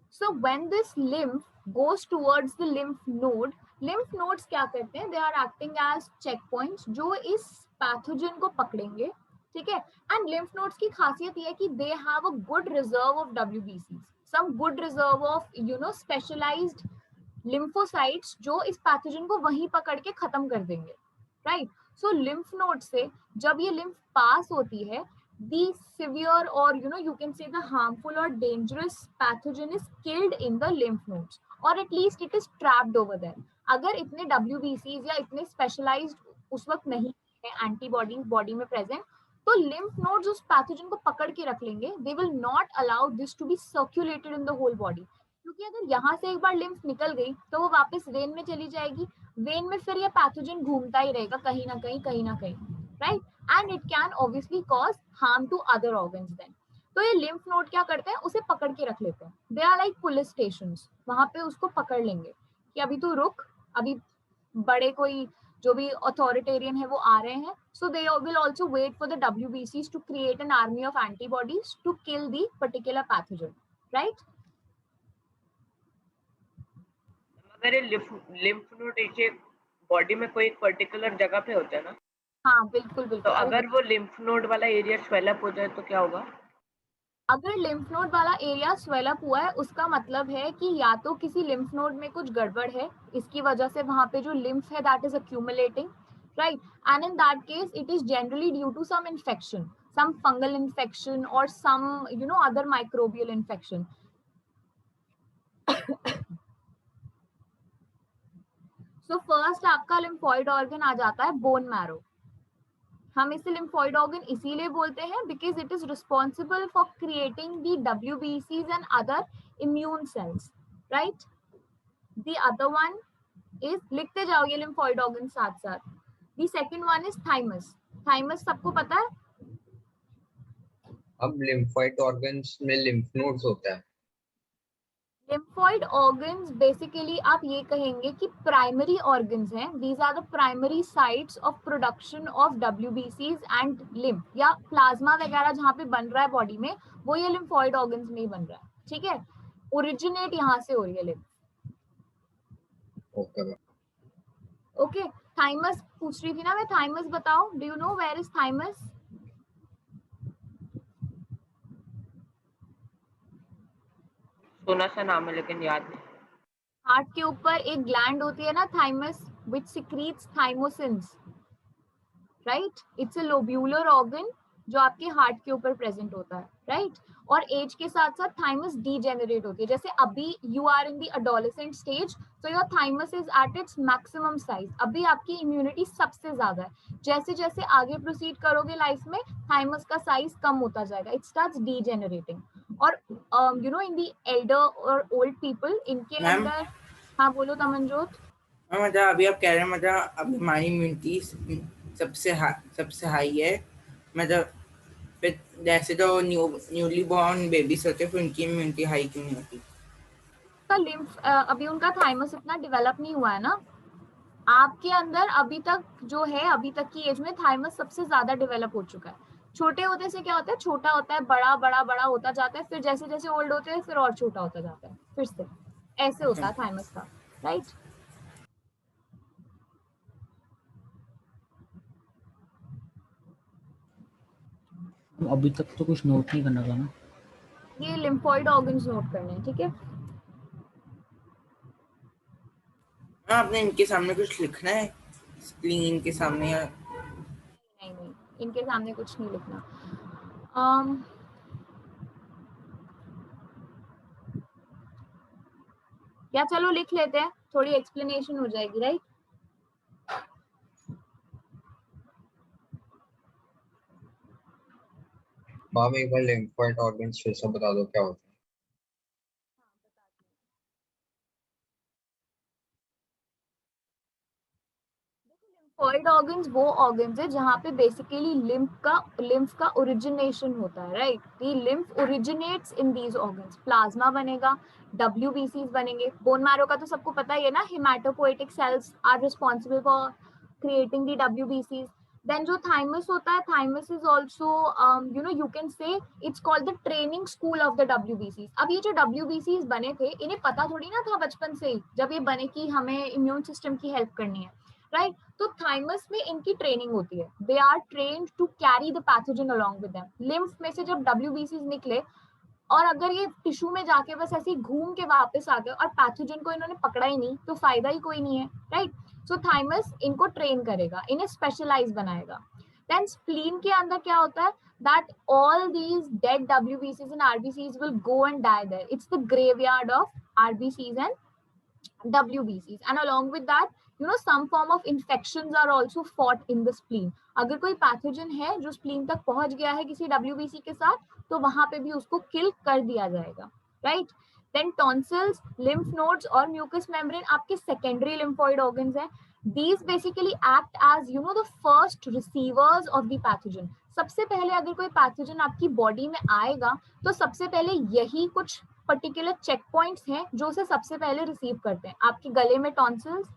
So when this lymph goes towards the lymph nodes क्या करते हैं? They are acting as checkpoints जो इस pathogen को पकड़ेंगे, ठीक है? And lymph nodes की खासियत ये है कि they have a good reserve of WBCs, some good reserve of specialized lymphocytes जो इस pathogen को वहीं पकड़ के खत्म कर देंगे, right? So lymph node से जब ये lymph pass होती है, the severe or you can say the harmful or dangerous pathogen is killed in the lymph nodes, or at least it is trapped over there. अगर इतने WBCs या इतने specialized उस वक्त नहीं है antibodies body में present, तो lymph nodes उस pathogen को पकड़ के रख लेंगे. They will not allow this to be circulated in the whole body. क्योंकि अगर यहाँ से एक बार lymph निकल गई तो वो वापस वेन में चली जाएगी. वेन में फिर ये पैथोजन घूमता ही रहेगा कहीं ना कहीं, right? And it can obviously cause harm to other organs then. तो ये लिम्फ नोड क्या करते हैं? उसे पकड़ के रख लेते हैं. They are like police stations. वहां पे उसको पकड़ लेंगे कि अभी तू रुक, अभी बड़े कोई जो भी अथॉरिटेरियन है वो आ रहे हैं. So they will also wait for the WBCs to create an army of antibodies to kill the particular pathogen, right? अगर लिम्फ नोड एक बॉडी में कोई एक पर्टिकुलर जगह पे होता है ना, हाँ बिल्कुल तो बिल्कुल। अगर वो लिम्फ नोड वाला एरिया स्वेल अप हो जाए तो क्या होगा? अगर लिम्फ नोड वाला एरिया स्वेल अप हुआ है, उसका मतलब है कि या तो किसी लिम्फ नोड में कुछ गड़बड़ है, इसकी वजह से वहां पे जो लिम्फ है that is accumulating, right, and in that case it is generally due to some infection, some fungal infection or some other microbial infection. So first आपका lymphoid organ आ जाता है bone marrow. हम इसे lymphoid organ इसीलिए बोलते हैं because it is responsible for creating the WBCs and other immune cells, right? The other one is, लिखते जाओगे lymphoid organ साथ साथ. The second one is thymus. Thymus सबको पता है? अब lymphoid organs में lymph nodes होता है. Lymphoid organs basically आप ये कहेंगे कि primary organs हैं. These are the primary sites of production of WBCs and lymph, या प्लाज्मा वगैरह जहाँ पे बन रहा है बॉडी में, वो ये lymphoid organs में ही बन रहा है. ठीक है, ओरिजिनेट यहाँ से हो रही है lymph. ओके, थाइमस पूछ रही थी ना मैं. थाइमस बताओ, do you know where is thymus? सुना सा नाम है लेकिन याद नहीं. हार्ट के ऊपर एक ग्लैंड होती है ना thymus, which secretes thymosin, right. It's a lobular organ जो आपके हार्ट के ऊपर प्रेजेंट होता है, राइट. और एज के साथ साथ थाइमस डीजेनरेट होती है. जैसे अभी you are in the adolescent stage, so your thymus is at its maximum size. अभी आपकी इम्यूनिटी सबसे ज्यादा है. जैसे जैसे आगे प्रोसीड करोगे लाइफ में, थाइमस का साइज कम होता जाएगा. It starts degenerating. और इन द एल्डर और ओल्ड पीपल, इनके अंदर. हाँ बोलो तमनजोत. मतलब अभी आप कह रहे हैं, मतलब अभी हमारी इम्यूनिटी सबसे हाई है. मतलब फिर जैसे तो न्यूली बॉर्न बेबीज होते हैं, फिर उनकी इम्यूनिटी हाई क्यों नहीं होती? का लिम्फ अभी उनका थाइमस इतना डेवलप नहीं हुआ है ना. आपके अंदर अभी तक जो है, अभी तक की एज में थाइमस सबसे ज्यादा डेवलप हो चुका है. छोटे होते से क्या होता है, छोटा होता है, बड़ा बड़ा बड़ा होता जाता है, फिर जैसे जैसे ओल्ड होते हैं फिर और छोटा होता जाता है, फिर से ऐसे होता है थाइमस का, राइट. अभी तक तो कुछ नोट नहीं करना था ना. ये लिम्फोइड ऑर्गन्स नोट करने हैं, ठीक है. आपने इनके सामने कुछ लिखना है स्क्रीन के सामने? या नहीं, इनके सामने कुछ नहीं लिखना. या चलो लिख लेते हैं, थोड़ी एक्सप्लेनेशन हो जाएगी, राइट. मैम एक बार lymphoid organs फिर से बता दो क्या होता है. लिम्फोइड ऑर्गन्स वो ऑर्गन्स है जहाँ पे बेसिकली लिम्फ का ओरिजिनेशन होता है, right. The lymph originates in these organs. Plasma बनेगा, WBCs बनेंगे. बोन मैरो का तो सबको पता ही है ना, haematopoietic cells are responsible for creating the WBCs. Then जो थाइमस होता है, thymus is also you can say it's called the training school of the WBCs. अब ये जो WBCs बने थे, इन्हें पता थोड़ी ना था बचपन से ही जब ये बने कि हमें इम्यून सिस्टम की हेल्प करनी है, राइट. तो थाइमस में इनकी ट्रेनिंग होती है. They are trained to carry the pathogen along with them. Lymph में से जब WBCs निकले और अगर ये टिश्यू में जाके बस ऐसे ही घूम के वापस आ गए और पैथोजन को इन्होंने पकड़ा ही नहीं, तो फायदा ही कोई नहीं है, राइट. सो थाइमस इनको ट्रेन करेगा, इन्हें स्पेशलाइज बनाएगा. देन स्प्लीन के अंदर क्या होता है, that all these dead WBCs and RBCs will go and die there. It's the graveyard of RBCs and WBCs, and along with that some form of infections are also fought in the spleen. अगर कोई पैथोजन है जो स्प्लीन तक पहुंच गया है किसी WBC के साथ, तो वहां पे भी उसको किल कर दिया जाएगा, right. Then tonsils, lymph nodes और म्यूकस मेम्ब्रेन आपके सेकेंडरी लिम्फोइड ऑर्गन्स हैं. These basically act as the first receivers of the pathogen. सबसे पहले अगर कोई पैथोजन आपकी बॉडी में आएगा, तो सबसे पहले यही कुछ पर्टिकुलर चेक पॉइंट्स हैं जो उसे सबसे पहले रिसीव करते हैं. आपके गले में टॉन्सिल्स,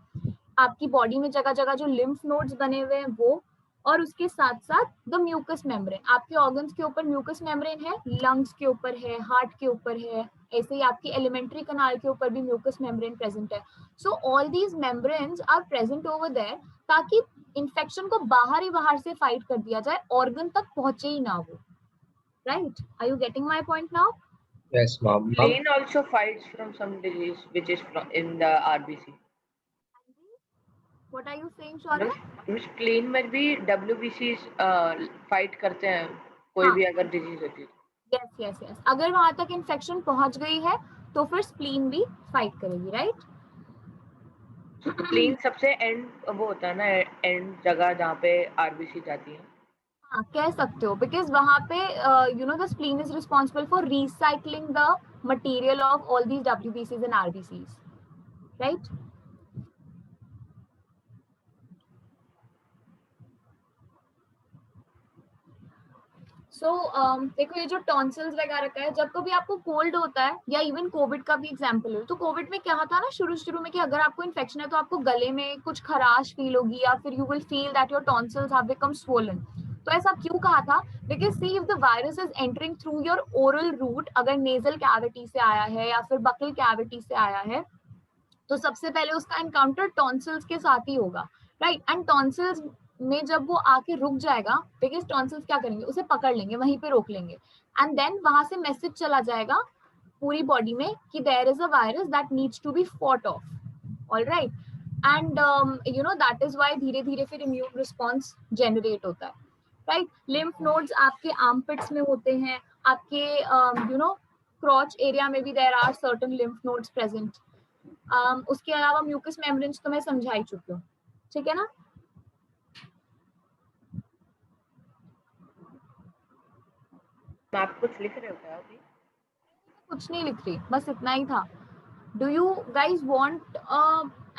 आपकी बॉडी में जगह जगह जो लिम्फ नोड्स बने हुए हैं वो, और उसके साथ साथ द म्यूकस मेम्ब्रेन. आपके ऑर्गन्स के ऊपर म्यूकस मेम्ब्रेन है, लंग्स के ऊपर है, हार्ट के ऊपर है, ऐसे ही आपकी एलिमेंट्री कनाल के ऊपर भी म्यूकस मेम्ब्रेन प्रेजेंट है. So all these membranes are present over there ताकि इन्फेक्शन को बाहर से फाइट कर दिया जाए, ऑर्गन तक पहुंचे ही ना वो, right? Are you getting my point now? Yes, ma'am. Ma'am, Spleen also fights from some disease which is in the RBC. What are you saying Shaurya? Spleen में भी WBCs फाइट करते हैं कोई हाँ. भी अगर डिजीज होती है। यस, अगर वहां तक इन्फेक्शन पहुंच गई है तो फिर स्प्लीन भी फाइट करेगी, राइट? स्प्लीन सबसे एंड वो होता है ना, एंड जगह जहाँ पे आरबीसी जाती है। हाँ, कह सकते हो, बिकॉज वहां पे you know the spleen is responsible for recycling the material of all these WBCs and RBCs, right? So देखो, ये जो टॉन्सिल्स वगैरह का है, जब कभी आपको कोल्ड होता है, या इवन कोविड का भी एग्जांपल है, तो कोविड में क्या था ना, शुरू में कि अगर आपको इन्फेक्शन है तो आपको गले में कुछ खराश फील होगी, या फिर you will feel that your tonsils have become swollen. तो ऐसा क्यों कहा था? Because see, if the virus is entering through your oral route, अगर नेजल कैविटी से आया है या फिर बकल कैविटी से आया है, तो सबसे पहले उसका एनकाउंटर टॉन्सिल्स के साथ ही होगा, राइट? एंड टॉन्सिल्स में जब वो आके रुक जाएगा, बिकॉज टॉन्सिल्स क्या करेंगे, उसे पकड़ लेंगे, वहीं पे रोक लेंगे, एंड देन वहां से मैसेज चला जाएगा पूरी बॉडी में कि there is a virus that needs to be fought off, alright? And you know that is why धीरे धीरे फिर इम्यून रिस्पॉन्स जनरेट होता है, राइट? लिम्फ नोड्स आपके आर्मपिट्स में होते हैं, आपके यू नो क्रॉच एरिया में भी there are certain lymph nodes present. उसके अलावा म्यूकस मेम्ब्रेन्स तो मैं समझा ही चुकी हूँ, ठीक है ना? आप कुछ लिख रहे हो क्या अभी? कुछ नहीं लिख रही, बस इतना ही था। Do you guys want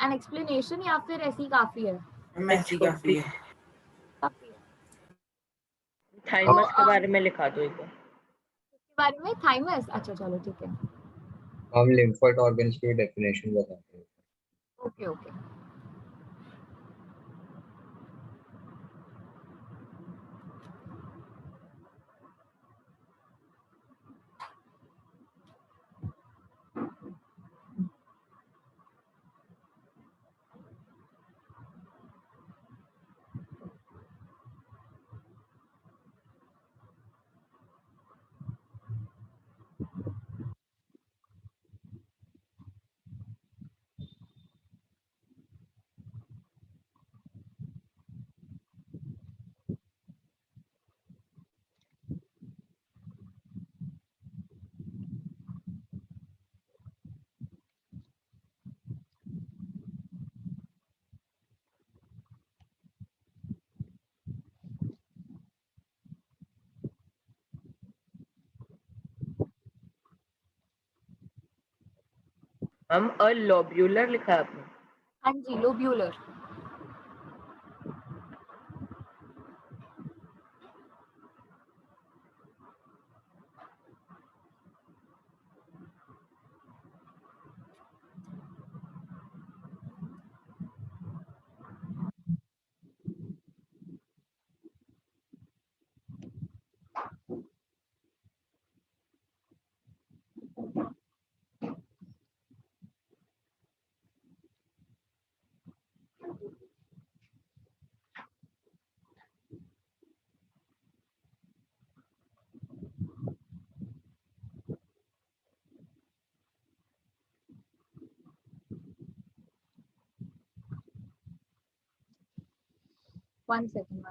an explanation, या फिर ऐसी काफी है? ऐसी काफी है। काफी है। थाइमस के बारे में लिखा दो एक बार। इसके बारे में थाइमस? अच्छा चलो ठीक है, हम lymphoid organs की definition बताते हैं. Okay okay. हम अ लोब्यूलर लिखा है आपने? हाँ जी, lobular. One second.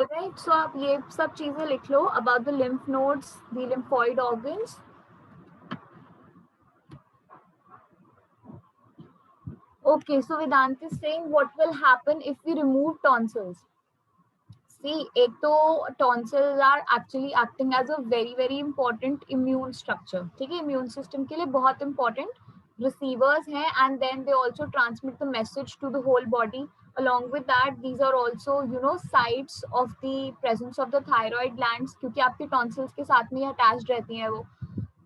Alright, so आप ये सब चीजें लिख लो about the lymph nodes, the lymphoid organs. Okay, so Vedant is saying what will happen if we remove tonsils. See, एक तो tonsils are actually acting as a very important immune structure. ठीक है, immune system के लिए बहुत important receivers हैं, and then they also transmit the message to the whole body. Along with that, these are also sites of the presence of the thyroid glands, क्योंकि आपके tonsils के साथ में attached रहती हैं वो.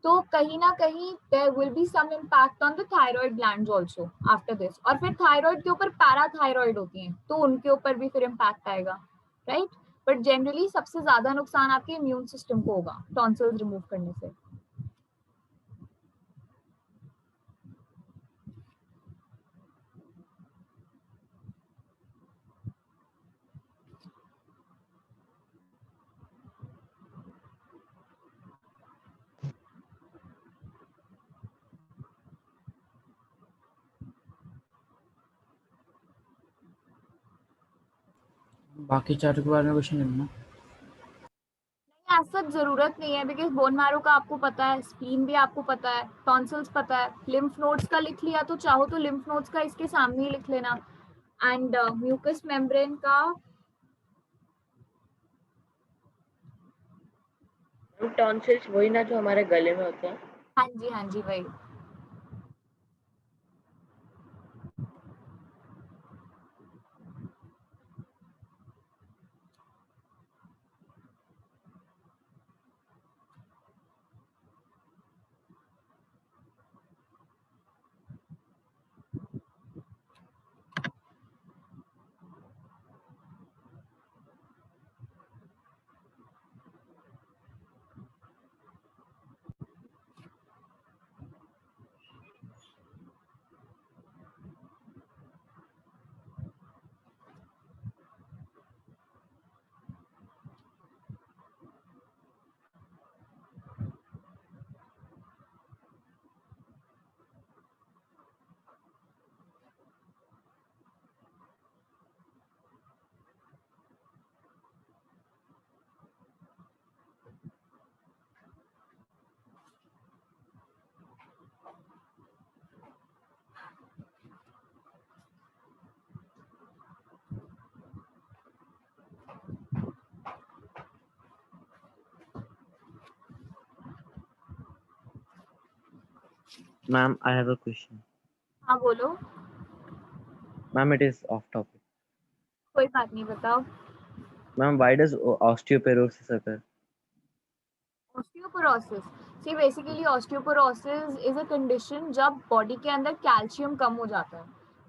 तो कहीं ना कहीं there will be some impact on the thyroid glands also after this. और फिर थायराइड के ऊपर पैराथायराइड होती हैं, तो उनके ऊपर भी फिर इम्पैक्ट आएगा, राइट. बट जनरली सबसे ज्यादा नुकसान आपके इम्यून सिस्टम को होगा टॉन्सिल्स रिमूव करने से. बाकी चारों के बारे में क्वेश्चन लेना. ऐसा जरूरत नहीं है, बिकॉज बोन मैरो का आपको पता है, स्प्लीन भी आपको पता है, टॉन्सिल्स पता है, लिम्फ नोड्स का लिख लिया तो चाहो तो लिम्फ नोड्स का इसके सामने ही लिख लेना, एंड म्यूकस मेम्ब्रेन का. टॉन्सिल्स वही ना जो हमारे गले में होते हैं? हाँ जी वही. Ma'am, I have a question. हाँ बोलो. Ma'am, it is off topic. कोई बात नहीं, बताओ. Ma'am, why does osteoporosis occur? Osteoporosis. See, basically osteoporosis is a condition जब body के अंदर calcium कम हो जाता है.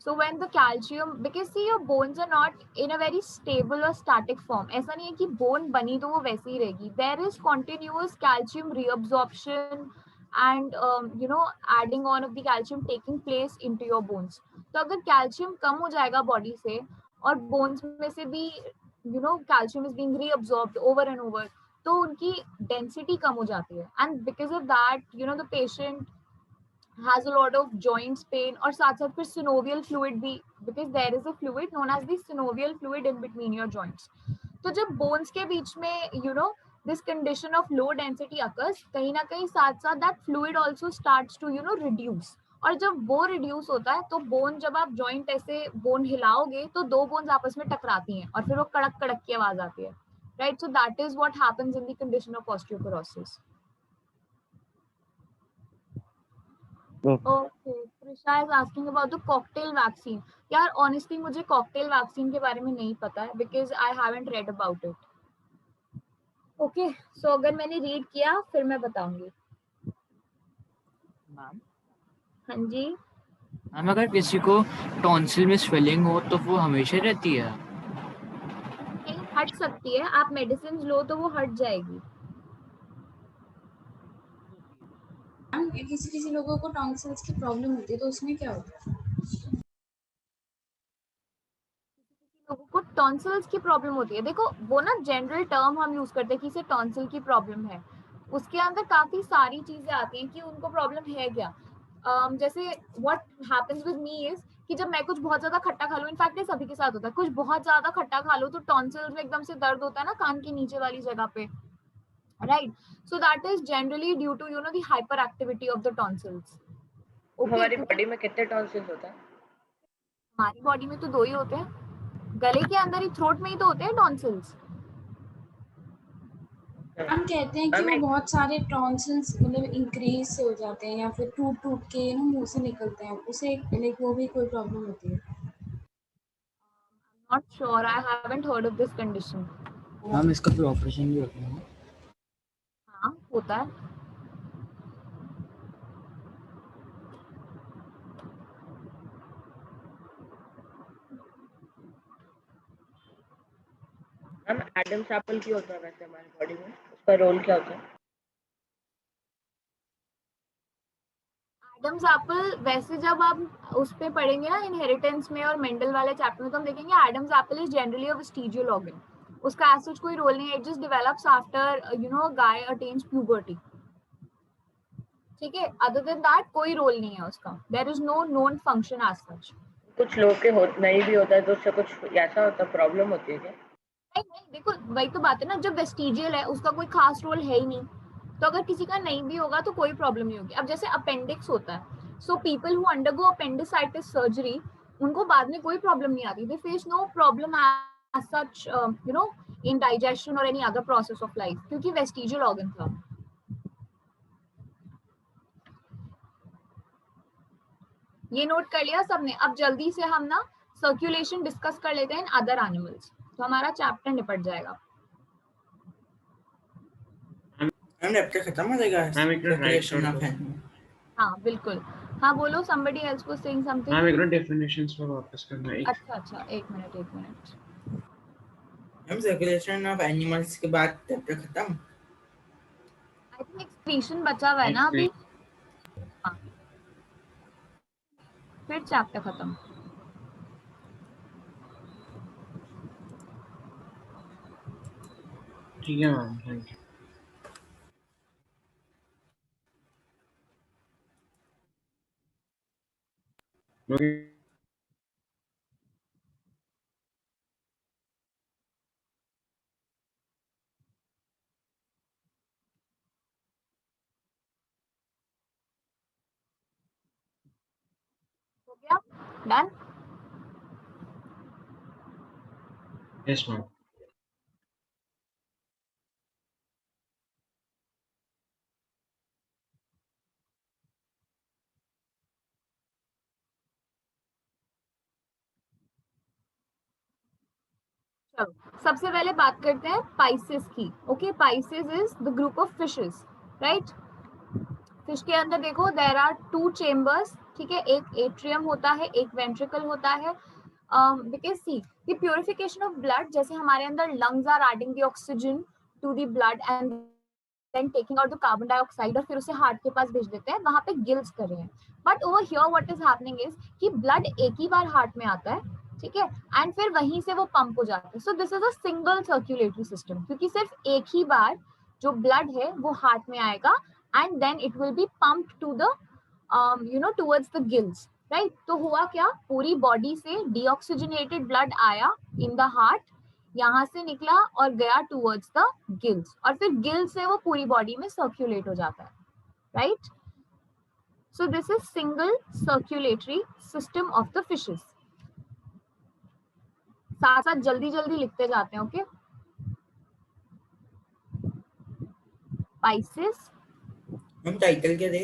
So when the calcium, because see your bones are not in a very stable or static form. ऐसा नहीं है कि bone बनी तो वो वैसे ही रहेगी. There is continuous calcium reabsorption and adding on of the calcium taking place into your bones. तो अगर calcium कम हो जाएगा body से और bones में से भी calcium is being reabsorbed over and over, तो उनकी डेंसिटी कम हो जाती है, and because of that the patient has a lot of joints pain, और साथ साथ फिर सिनोवियल फ्लूइड भी, because there is a fluid known as the synovial fluid in between your joints. तो जब बोन्स के बीच में this condition of low density occurs, कहीं ना कहीं साथ साथ that fluid also starts to reduce. और जब वो रिड्यूस होता है तो बोन, जब आप जॉइंट ऐसे बोन हिलाओगे तो दो बोन्स आपस में टकराती हैं और फिर वो कड़क कड़क की आवाज आती है, right? So that is what happens in the condition of osteoporosis. Okay, Prisha is asking about the cocktail vaccine. यार honestly मुझे cocktail vaccine के बारे में नहीं पता है, because I haven't read about it. Okay, so अगर मैंने read किया फिर मैं बताऊंगी. मैम, हाँ जी. मैम अगर किसी को टॉन्सिल में स्वेलिंग हो तो वो हमेशा रहती है? नहीं, हट सकती है, आप मेडिसिन लो तो वो हट जाएगी. किसी लोगों को टॉन्सिल्स की प्रॉब्लम होती है तो उसमें क्या होता है? लोगों को टॉन्सिल्स की प्रॉब्लम होती है, देखो वो ना जनरल टर्म हम यूज करते हैं कि इसे टॉन्सिल की प्रॉब्लम है, उसके अंदर काफी सारी चीजें आती हैं कि उनको प्रॉब्लम है क्या. जैसे what happens with me is कि कि जब मैं कुछ बहुत ज्यादा खट्टा खा लूं, इनफैक्ट ये सभी के साथ होता है, कुछ बहुत ज्यादा खट्टा खा लो तो टॉन्सिल्स में एकदम से दर्द होता है ना कान की नीचे वाली जगह पे, right? So that is generally due to the hyperactivity of the tonsils. हमारी बॉडी में कितने टॉन्सिल्स होता है? हमारी बॉडी में तो 2 ही होते हैं, गले के अंदर ही, थ्रोट में ही तो होते हैं टॉन्सिल्स। हम कहते हैं कि वो बहुत सारे टॉन्सिल्स मतलब इंक्रीज से हो जाते हैं या फिर टूट टूट के ना मुंह से निकलते हैं, उसे लाइक वो भी कोई प्रॉब्लम होती है? Not sure, I haven't heard of this condition. Ma'am इसका फिर ऑपरेशन भी होता है? हाँ होता है। मैम एडम्स एप्पल क्यों होता है वैसे हमारी बॉडी में, उसका रोल क्या होता है? एडम्स एप्पल, वैसे जब आप उस पे पढ़ेंगे ना इनहेरिटेंस में और मेंडल वाले चैप्टर में, तो हम देखेंगे Adam's apple is generally a vestigial organ. उसका एज सच कोई रोल नहीं है, it just develops after guy attains puberty, ठीक है? अदर देन दैट कोई रोल नहीं है उसका, there is no known function as such. कुछ लोग के नहीं भी होता है तो उससे कुछ ऐसा होता प्रॉब्लम होती है क्या? नहीं, देखो वही तो बात है ना, जब वेस्टिजियल है उसका कोई खास रोल है ही नहीं, तो अगर किसी का नहीं भी होगा तो कोई प्रॉब्लम नहीं होगी। अब जैसे अपेंडिक्स होता है, so people who undergo appendicitis surgery, उनको बाद में कोई प्रॉब्लम नहीं आती, they face no problem as such in digestion और any other process of life, क्योंकि वेस्टिजियल ऑर्गन था। ये नोट कर लिया सबने? अब जल्दी से हम ना सर्कुलेशन डिस्कस कर लेते हैं इन अदर एनिमल्स, तो हमारा चैप्टर निपट जाएगा। चैप्टर खत्म हो जाएगा सर्कुलेशन ऑफ एनिमल। हाँ बिल्कुल। हाँ बोलो, somebody else was saying something। Ma'am एक ना डेफिनेशंस पर वापस करना है। अच्छा एक मिनट। हम सर्कुलेशन ऑफ एनिमल्स के बाद चैप्टर खत्म। आई थिंक एक्सक्रीशन बचा हुआ है ना अभी। हाँ फिर चैप्टर खत्म। ठीक है मैम, थैंक यू। ओके हो गया डन। Yes ma'am. चलो सबसे पहले बात करते हैं पाइसेस की। Okay, Pisces is the group of fishes, right? Fish के अंदर देखो देयर आर 2 चेम्बर्स, ठीक है? एक एट्रियम होता है, एक वेंट्रिकल होता है। Because see the purification of blood, जैसे हमारे अंदर lungs are adding the oxygen to the blood and then taking out the carbon dioxide और फिर उसे हार्ट के पास भेज देते हैं, वहां पे गिल्स कर रहे हैं। But over here what is happening is कि ब्लड एक ही बार हार्ट में आता है, ठीक है? एंड फिर वहीं से वो पंप हो जाता है। So this is a single circulatory system, क्योंकि सिर्फ एक ही बार जो ब्लड है वो हार्ट में आएगा and then it will be pumped to the towards the gills, right? तो हुआ क्या, पूरी बॉडी से डीऑक्सीजनेटेड ब्लड आया इन द हार्ट, यहाँ से निकला और गया टुवर्ड्स द गिल्स, और फिर गिल से वो पूरी बॉडी में सर्कुलेट हो जाता है, right? So this is single circulatory system of the fishes. साथ साथ जल्दी जल्दी लिखते जाते हैं, ओके? पाइसेस, हम टाइटल क्या दे?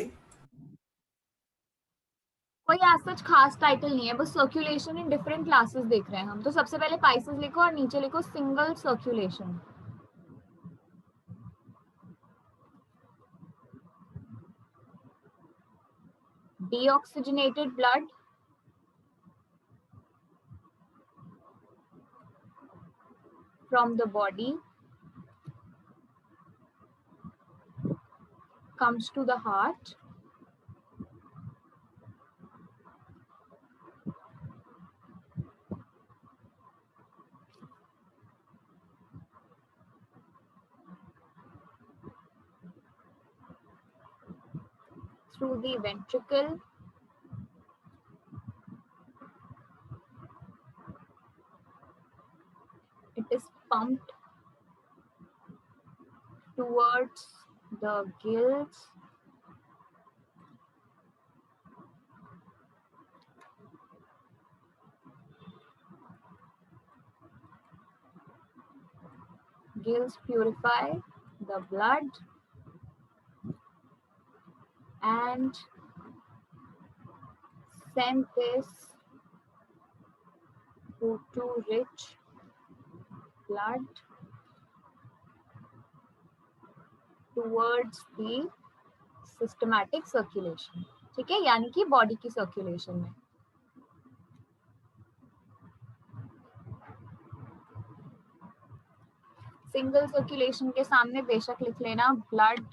कोई आज सच खास टाइटल नहीं है, बस सर्कुलेशन इन डिफरेंट क्लासेस देख रहे हैं हम। तो सबसे पहले पाइसेस लिखो और नीचे लिखो single circulation. Deoxygenated blood from the body comes to the heart through the ventricle is pumped towards the gills purify the blood and send this to rich blood towards the systematic circulation. ठीक है, यानी कि बॉडी की सर्कुलेशन में. सिंगल सर्कुलेशन के सामने बेशक लिख लेना blood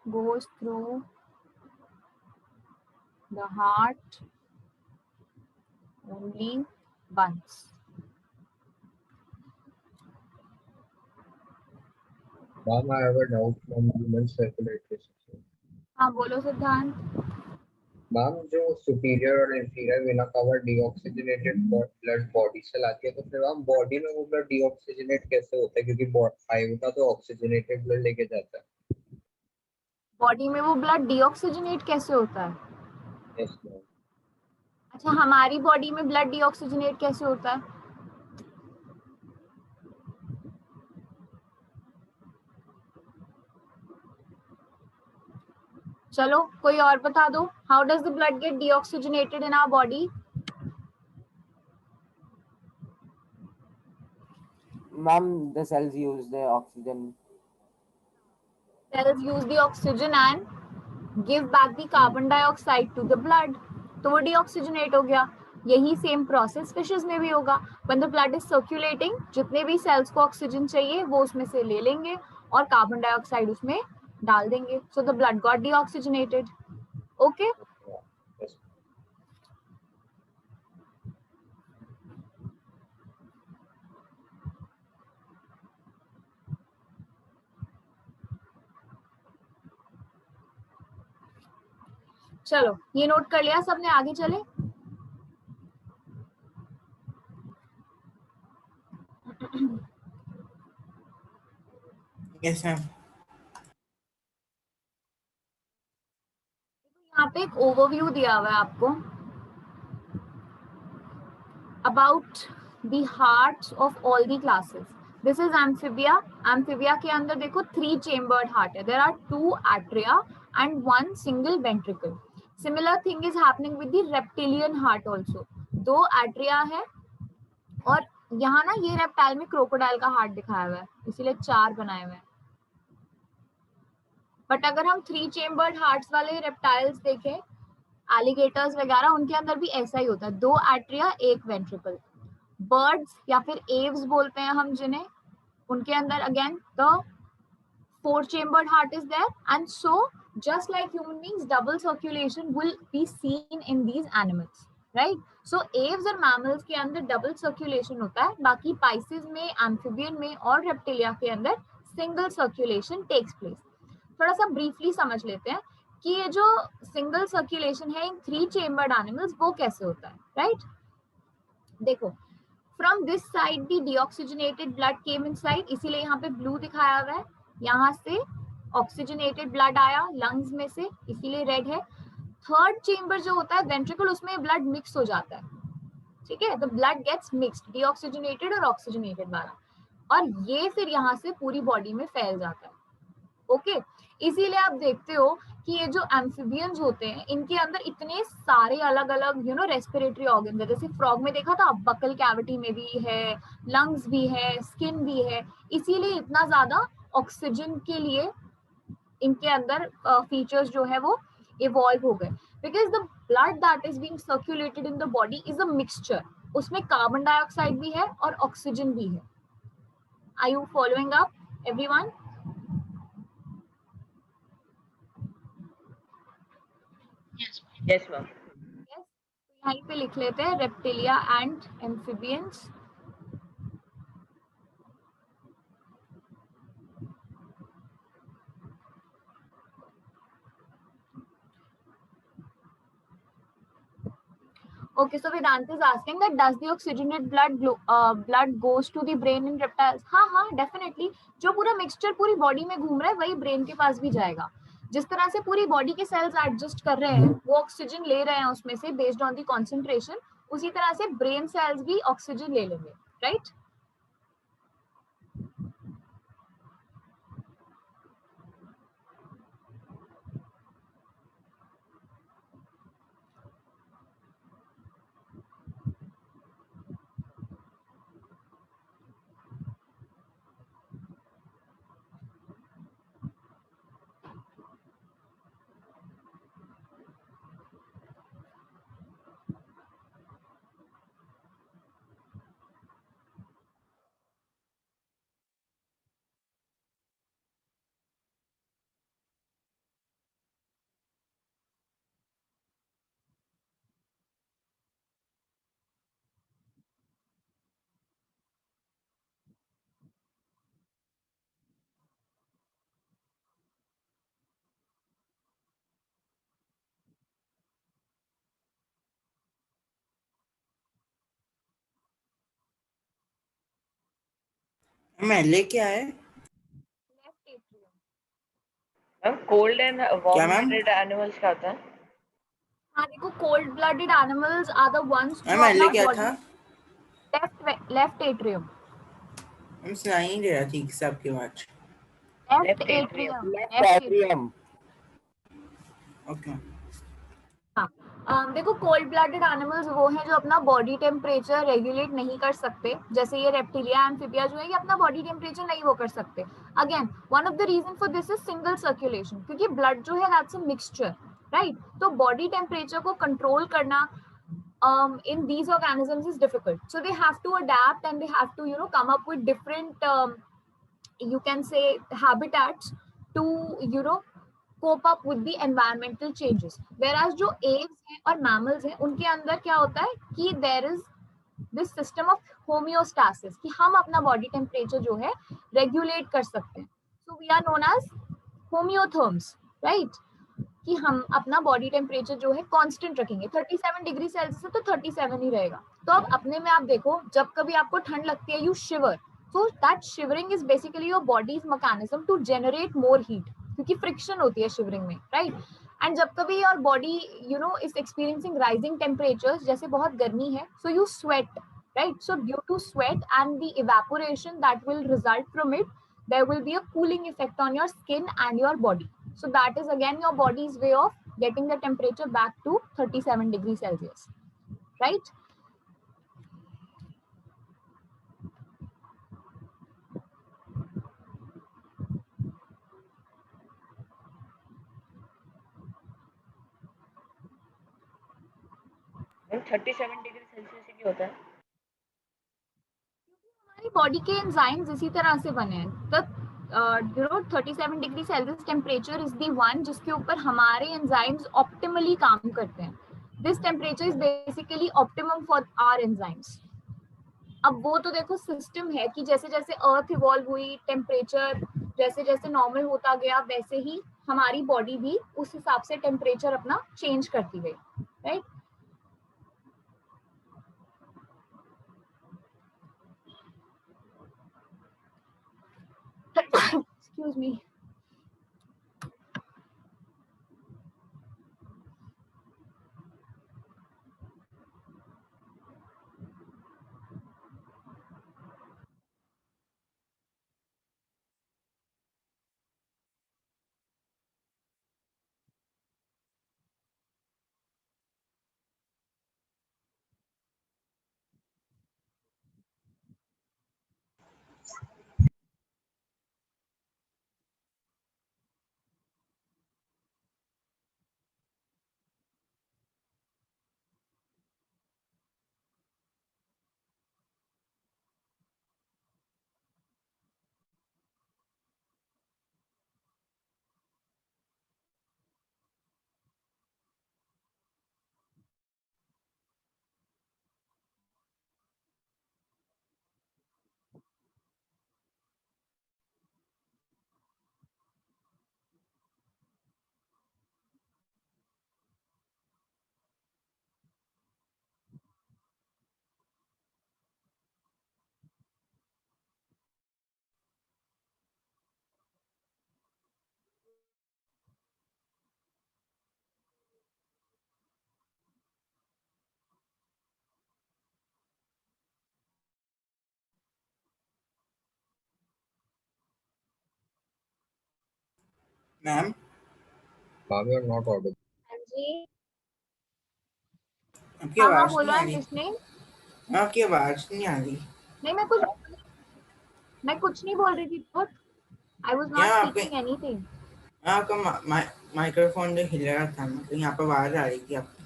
goes through the heart only once. Ma'am, I have a doubt from human circulatory system. हाँ बोलो सिद्धांत. मैम जो सुपीरियर और inferior vena cover deoxygenated blood body से लाती है, तो फिर मैम बॉडी में वो ब्लड डीऑक्सीजनेट कैसे होता है? क्योंकि हाई होता तो ऑक्सीजनेटेड ब्लड लेके जाता है. बॉडी में वो ब्लड डीऑक्सीजनेट कैसे होता है? Yes ma'am. अच्छा, हमारी बॉडी में ब्लड डीऑक्सीजनेट कैसे होता है? चलो कोई और बता दो. How does the blood get deoxygenated in our body? Ma'am, the cells use the oxygen. Cells use the oxygen and give back the carbon dioxide to the blood. तो वो डीऑक्सीजनेट हो गया. यही सेम प्रोसेस फिशेस में भी होगा. When the blood is circulating, जितने भी सेल्स को ऑक्सीजन चाहिए वो उसमें से ले लेंगे और कार्बन डाइऑक्साइड उसमें डाल देंगे. So the blood got deoxygenated. Okay? चलो ये नोट कर लिया सबने, आगे चले. Yes ma'am. यहाँ पे एक ओवरव्यू दिया हुआ है आपको about the hearts of all the classes. This is amphibia. Amphibia के अंदर देखो 3 चेम्बर्ड हार्ट है. There are 2 atria and 1 single ventricle. Similar thing is happening with the reptilian heart also. 2 atria है और यहाँ ना ये रेप्टाइल में क्रोकोडाइल का हार्ट दिखाया हुआ है, इसीलिए 4 बनाए हुए हैं. बट अगर हम 3 चेम्बर्ड हार्ट्स वाले रेप्टाइल्स देखें, एलिगेटर्स वगैरह, उनके अंदर भी ऐसा ही होता है. 2 एट्रिया 1 वेंट्रिकल. बर्ड्स या फिर एव्स बोलते हैं हम जिन्हें, उनके अंदर again the 4 chambered heart is there, and so just like human beings, double circulation will be seen in these animals, right? So aves और mammals के अंदर double circulation होता है. बाकी pisces में, amphibian में और reptilia के अंदर single circulation takes place. थोड़ा सा briefly समझ लेते हैं कि ये जो single circulation है in 3 chambered animals वो कैसे होता है, right? देखो, from this side the deoxygenated blood came inside, इसीलिए यहाँ पे blue दिखाया हुआ है. यहाँ से ऑक्सीजनेटेड ब्लड आया लंग्स में से, इसीलिए रेड है. थर्ड चेम्बर जो होता है वेंट्रिकल, उसमें ब्लड मिक्स हो जाता है. ठीक है, the blood gets mixed, deoxygenated और ऑक्सीजनेटेड वाला, और ये फिर यहाँ से पूरी बॉडी में फैल जाता है. ओके, इसीलिए आप देखते हो कि ये जो एम्फीबियंस होते हैं इनके अंदर इतने सारे अलग अलग रेस्पिरेटरी ऑर्गन है. जैसे फ्रॉग में देखा था, बकल कैविटी में भी है, लंग्स भी है, स्किन भी है. इसीलिए इतना ज्यादा ऑक्सीजन के लिए इनके अंदर फीचर्स जो है वो इवॉल्व हो गए. Because the blood that is being circulated in the body is a mixture. उसमें कार्बन डाइऑक्साइड भी है और ऑक्सीजन भी है. Are you following up everyone? Yes ma'am. Yes, तो यहीं पे लिख लेते हैं reptilia and amphibians. Okay, so Vedant is asking that does the oxygenated blood goes to the brain in reptiles? हाँ, definitely. जो पूरा mixture पूरी body में घूम रहा है वही brain के पास भी जाएगा. जिस तरह से पूरी body के cells adjust कर रहे हैं, वो oxygen ले रहे हैं उसमें से based on the concentration, उसी तरह से brain cells भी oxygen ले लेंगे, right? MLA क्या है? Left atrium. Ma'am cold and warm क्या मैम? ब्लडेड एनिमल्स क्या होता है? हाँ देखो, cold blooded animals are the ones जो MLA अपना क्या body था? left atrium. हम सुना ही नहीं दे रहा ठीक से आपकी बात. Left Left atrium. atrium. Left atrium. Okay. हाँ, देखो कोल्ड ब्लडेड एनिमल्स वो हैं जो अपना बॉडी टेम्परेचर रेगुलेट नहीं कर सकते, जैसे ये रेप्टिलिया एम्फिबिया जो है ये अपना बॉडी टेम्परेचर नहीं वो कर सकते. Again one of the reason for this is single circulation, क्योंकि ब्लड जो है दैट्स अ मिक्सचर, राइट? तो बॉडी टेम्परेचर को कंट्रोल करना in these organisms is difficult, so they have to adapt and they have to come up with different you can say habitats to cope up with the environmental changes. Whereas जो apes हैं और mammals हैं उनके अंदर क्या होता है कि there is this system of homeostasis, कि हम अपना body temperature जो है regulate कर सकते हैं. So we are known as homeotherms, right? कि हम अपना बॉडी टेम्परेचर जो है कांस्टेंट रखेंगे. 37 डिग्री सेल्सियस है तो 37 ही रहेगा. तो अब अपने में आप देखो, जब कभी आपको ठंड लगती है you shiver, so that shivering is basically your body's mechanism to generate more heat, क्योंकि फ्रिक्शन होती है शिवरिंग में, राइट? एंड जब कभी your body is experiencing rising temperatures, जैसे बहुत गर्मी है, so you sweat, right? So due to sweat and the evaporation that will result from it, there will be a cooling effect on your skin and your body. So that is again your body's way of getting the temperature back to 37 degrees Celsius, right? Ma'am 37 degree Celsius से क्या होता है? हमारी बॉडी के एंजाइम्स इसी तरह से बने हैं. तो 37 degree Celsius temperature is the one जिसके ऊपर हमारे एंजाइम्स ऑप्टिमली काम करते हैं. This temperature is basically optimum for our enzymes. अब वो तो देखो सिस्टम है कि जैसे जैसे अर्थ इवॉल्व हुई, टेम्परेचर जैसे जैसे नॉर्मल होता गया, वैसे ही हमारी बॉडी भी उस हिसाब से टेम्परेचर अपना चेंज करती गई, right? Excuse me. Ma'am Ma'am, you're not audible. हाँ जी, आपकी हाँ हाँ आवाज नहीं बोलो आ एंड रही। किसने? आपकी आवाज नहीं आ रही। नहीं मैं कुछ नहीं बोल रही थी, बट आई वाज नॉट यहाँ आपके स्पीकिंग एनीथिंग। आपका माइक्रोफोन जो हिल रहा था, मतलब यहाँ पर आवाज आ रही थी आपकी।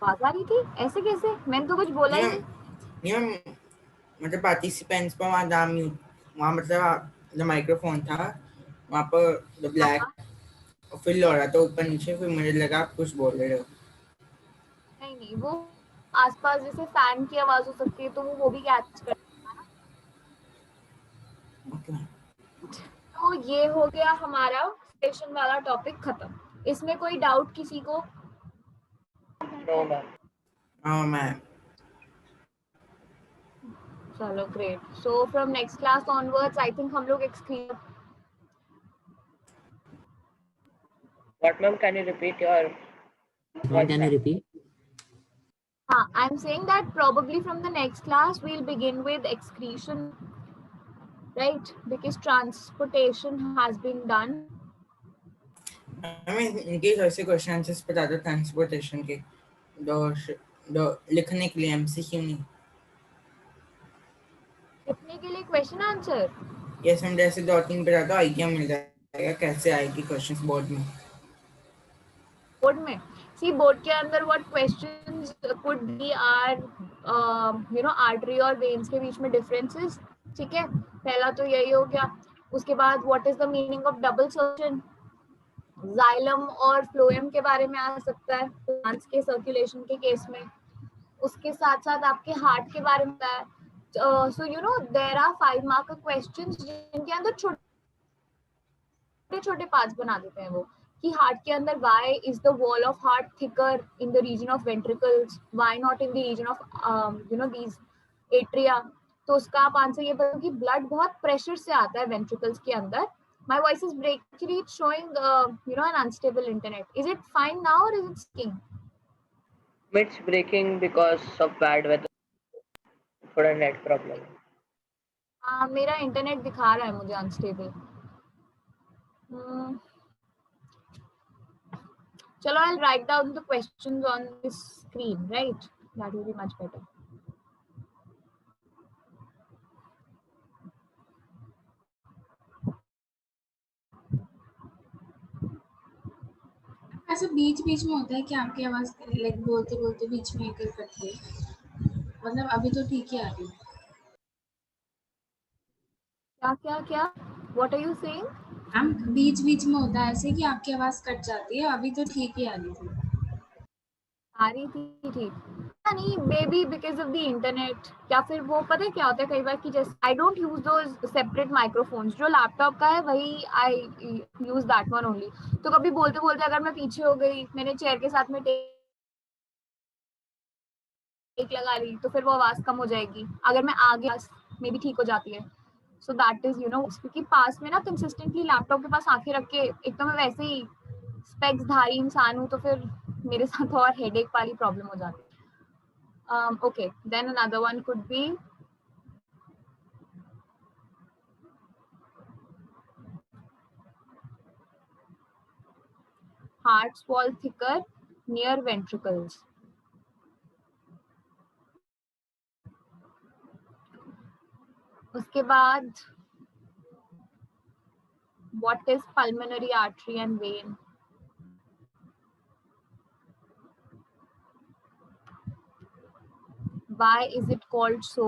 आवाज आ रही थी? ऐसे कैसे? मैंने तो कुछ बोला ही नहीं। नहीं मैम, मतलब पार्टिसिपेंट्स पर वहाँ नाम म्यूट, वहाँ मतलब जो माइक्रोफोन था वहाँ पर द ब्लैक फिल हो रहा था ऊपर नीचे, फिर मुझे लगा आप कुछ बोल रहे हो। नहीं, वो आसपास जैसे फैन की आवाज हो सकती है, तो वो भी कैच कर। तो ये हो गया हमारा स्टेशन वाला टॉपिक खत्म। इसमें कोई डाउट किसी को? No ma'am. हाँ मैम। चलो great. So from next class onwards I think हम लोग एक्सक्रीन। What ma'am? Can you repeat your Ma'am, can you repeat? I'm saying that probably from the next class we'll begin with excretion, right? Because transportation has been done. I mean, इनके ऐसे क्वेश्चन आंसर्स बता दो ट्रांसपोर्टेशन के, दो लिखने के लिए एमसीक्यू नहीं। लिखने के लिए क्वेश्चन आंसर? यस मैम, जैसे 2-3 बता दो, आइडिया मिल जाएगा कैसे आएगी क्वेश्चंस बोर्ड में। बोर्ड में सी बोर्ड के अंदर what questions could be are artery और वेन्स के बीच में डिफरेंसेस। ठीक है, पहला तो यही हो गया। उसके बाद what is the meaning of double circulation, xylem और फ्लोएम के बारे में आ सकता है प्लांट्स के सर्कुलेशन के केस में। उसके साथ साथ आपके हार्ट के बारे में है। So you know there are 5 mark questions जिनके अंदर छोटे छोटे पार्ट्स बना देते हैं वो, कि हार्ट के अंदर why is the wall of heart thicker in the region of ventricles, why not in the region of these atria। तो उसका आप आंसर ये बताओ कि ब्लड बहुत प्रेशर से आता है वेंट्रिकल्स के अंदर। My voice is breaking, it's showing an unstable internet. Is it fine now or is it sticking? It's breaking because of bad weather. थोड़ा नेट प्रॉब्लम है। मेरा इंटरनेट दिखा रहा है मुझे unstable. Chalo, I'll write down the questions on this screen, right? That will be much better. ऐसा बीच बीच में होता है कि आपकी आवाज लाइक बोलते बोलते बीच में कर कटती है, मतलब अभी तो ठीक ही आ रही है। क्या What are you saying? हम बीच बीच में होता है ऐसे कि आपकी आवाज कट जाती है, अभी तो ठीक ही आ रही थी। आ रही थी ठीक नहीं, baby because of the internet, या फिर वो पता है क्या होता है कई बार कि जैसे I don't use those separate microphones, जो लैपटॉप का है वही आई यूज दैट वन ओनली। तो कभी बोलते बोलते अगर मैं पीछे हो गई, मैंने चेयर के साथ में टेक लगा ली, तो फिर वो आवाज कम हो जाएगी। अगर मैं आगे में भी ठीक हो जाती है। सो दैट इज क्योंकि पास में ना कंसिस्टेंटली लैपटॉप के पास आंखें रख के, एक तो मैं वैसे ही स्पेक्स धारी इंसान हूँ, तो फिर मेरे साथ और हेडेक वाली प्रॉब्लम हो जाती है। Okay, then another one could be heart's wall thicker near ventricles. उसके बाद what is pulmonary artery and vein? Why is it called so?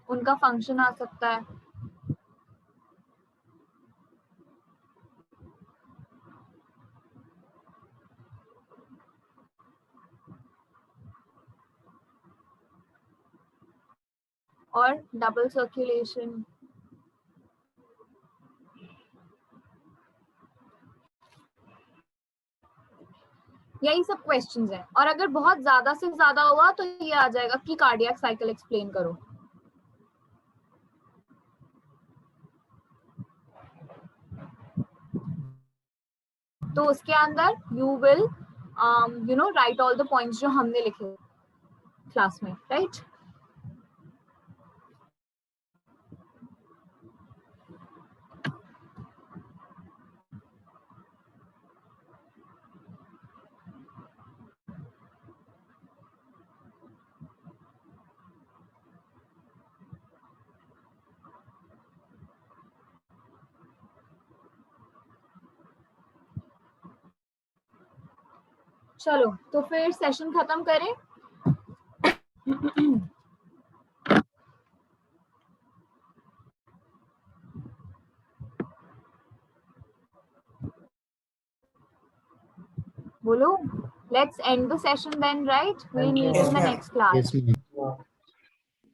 उनका फंक्शन आ सकता है। और डबल सर्कुलेशन। यही सब क्वेश्चंस हैं, और अगर बहुत ज्यादा से ज्यादा हुआ तो ये आ जाएगा कि कार्डियक साइकिल एक्सप्लेन करो। तो उसके अंदर you will write all the points जो हमने लिखे क्लास में, राइट? चलो तो फिर सेशन खत्म करें. बोलो. Let's end the session then, right? We'll Thank you, meet in the ma'am. next class. Yes, ma'am.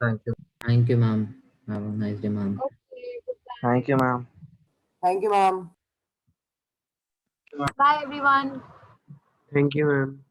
Thank you. Thank you, ma'am. Have a nice day, ma'am. Okay. Goodbye. Thank you, ma'am. Thank you, ma'am. Bye everyone. Thank you, ma'am.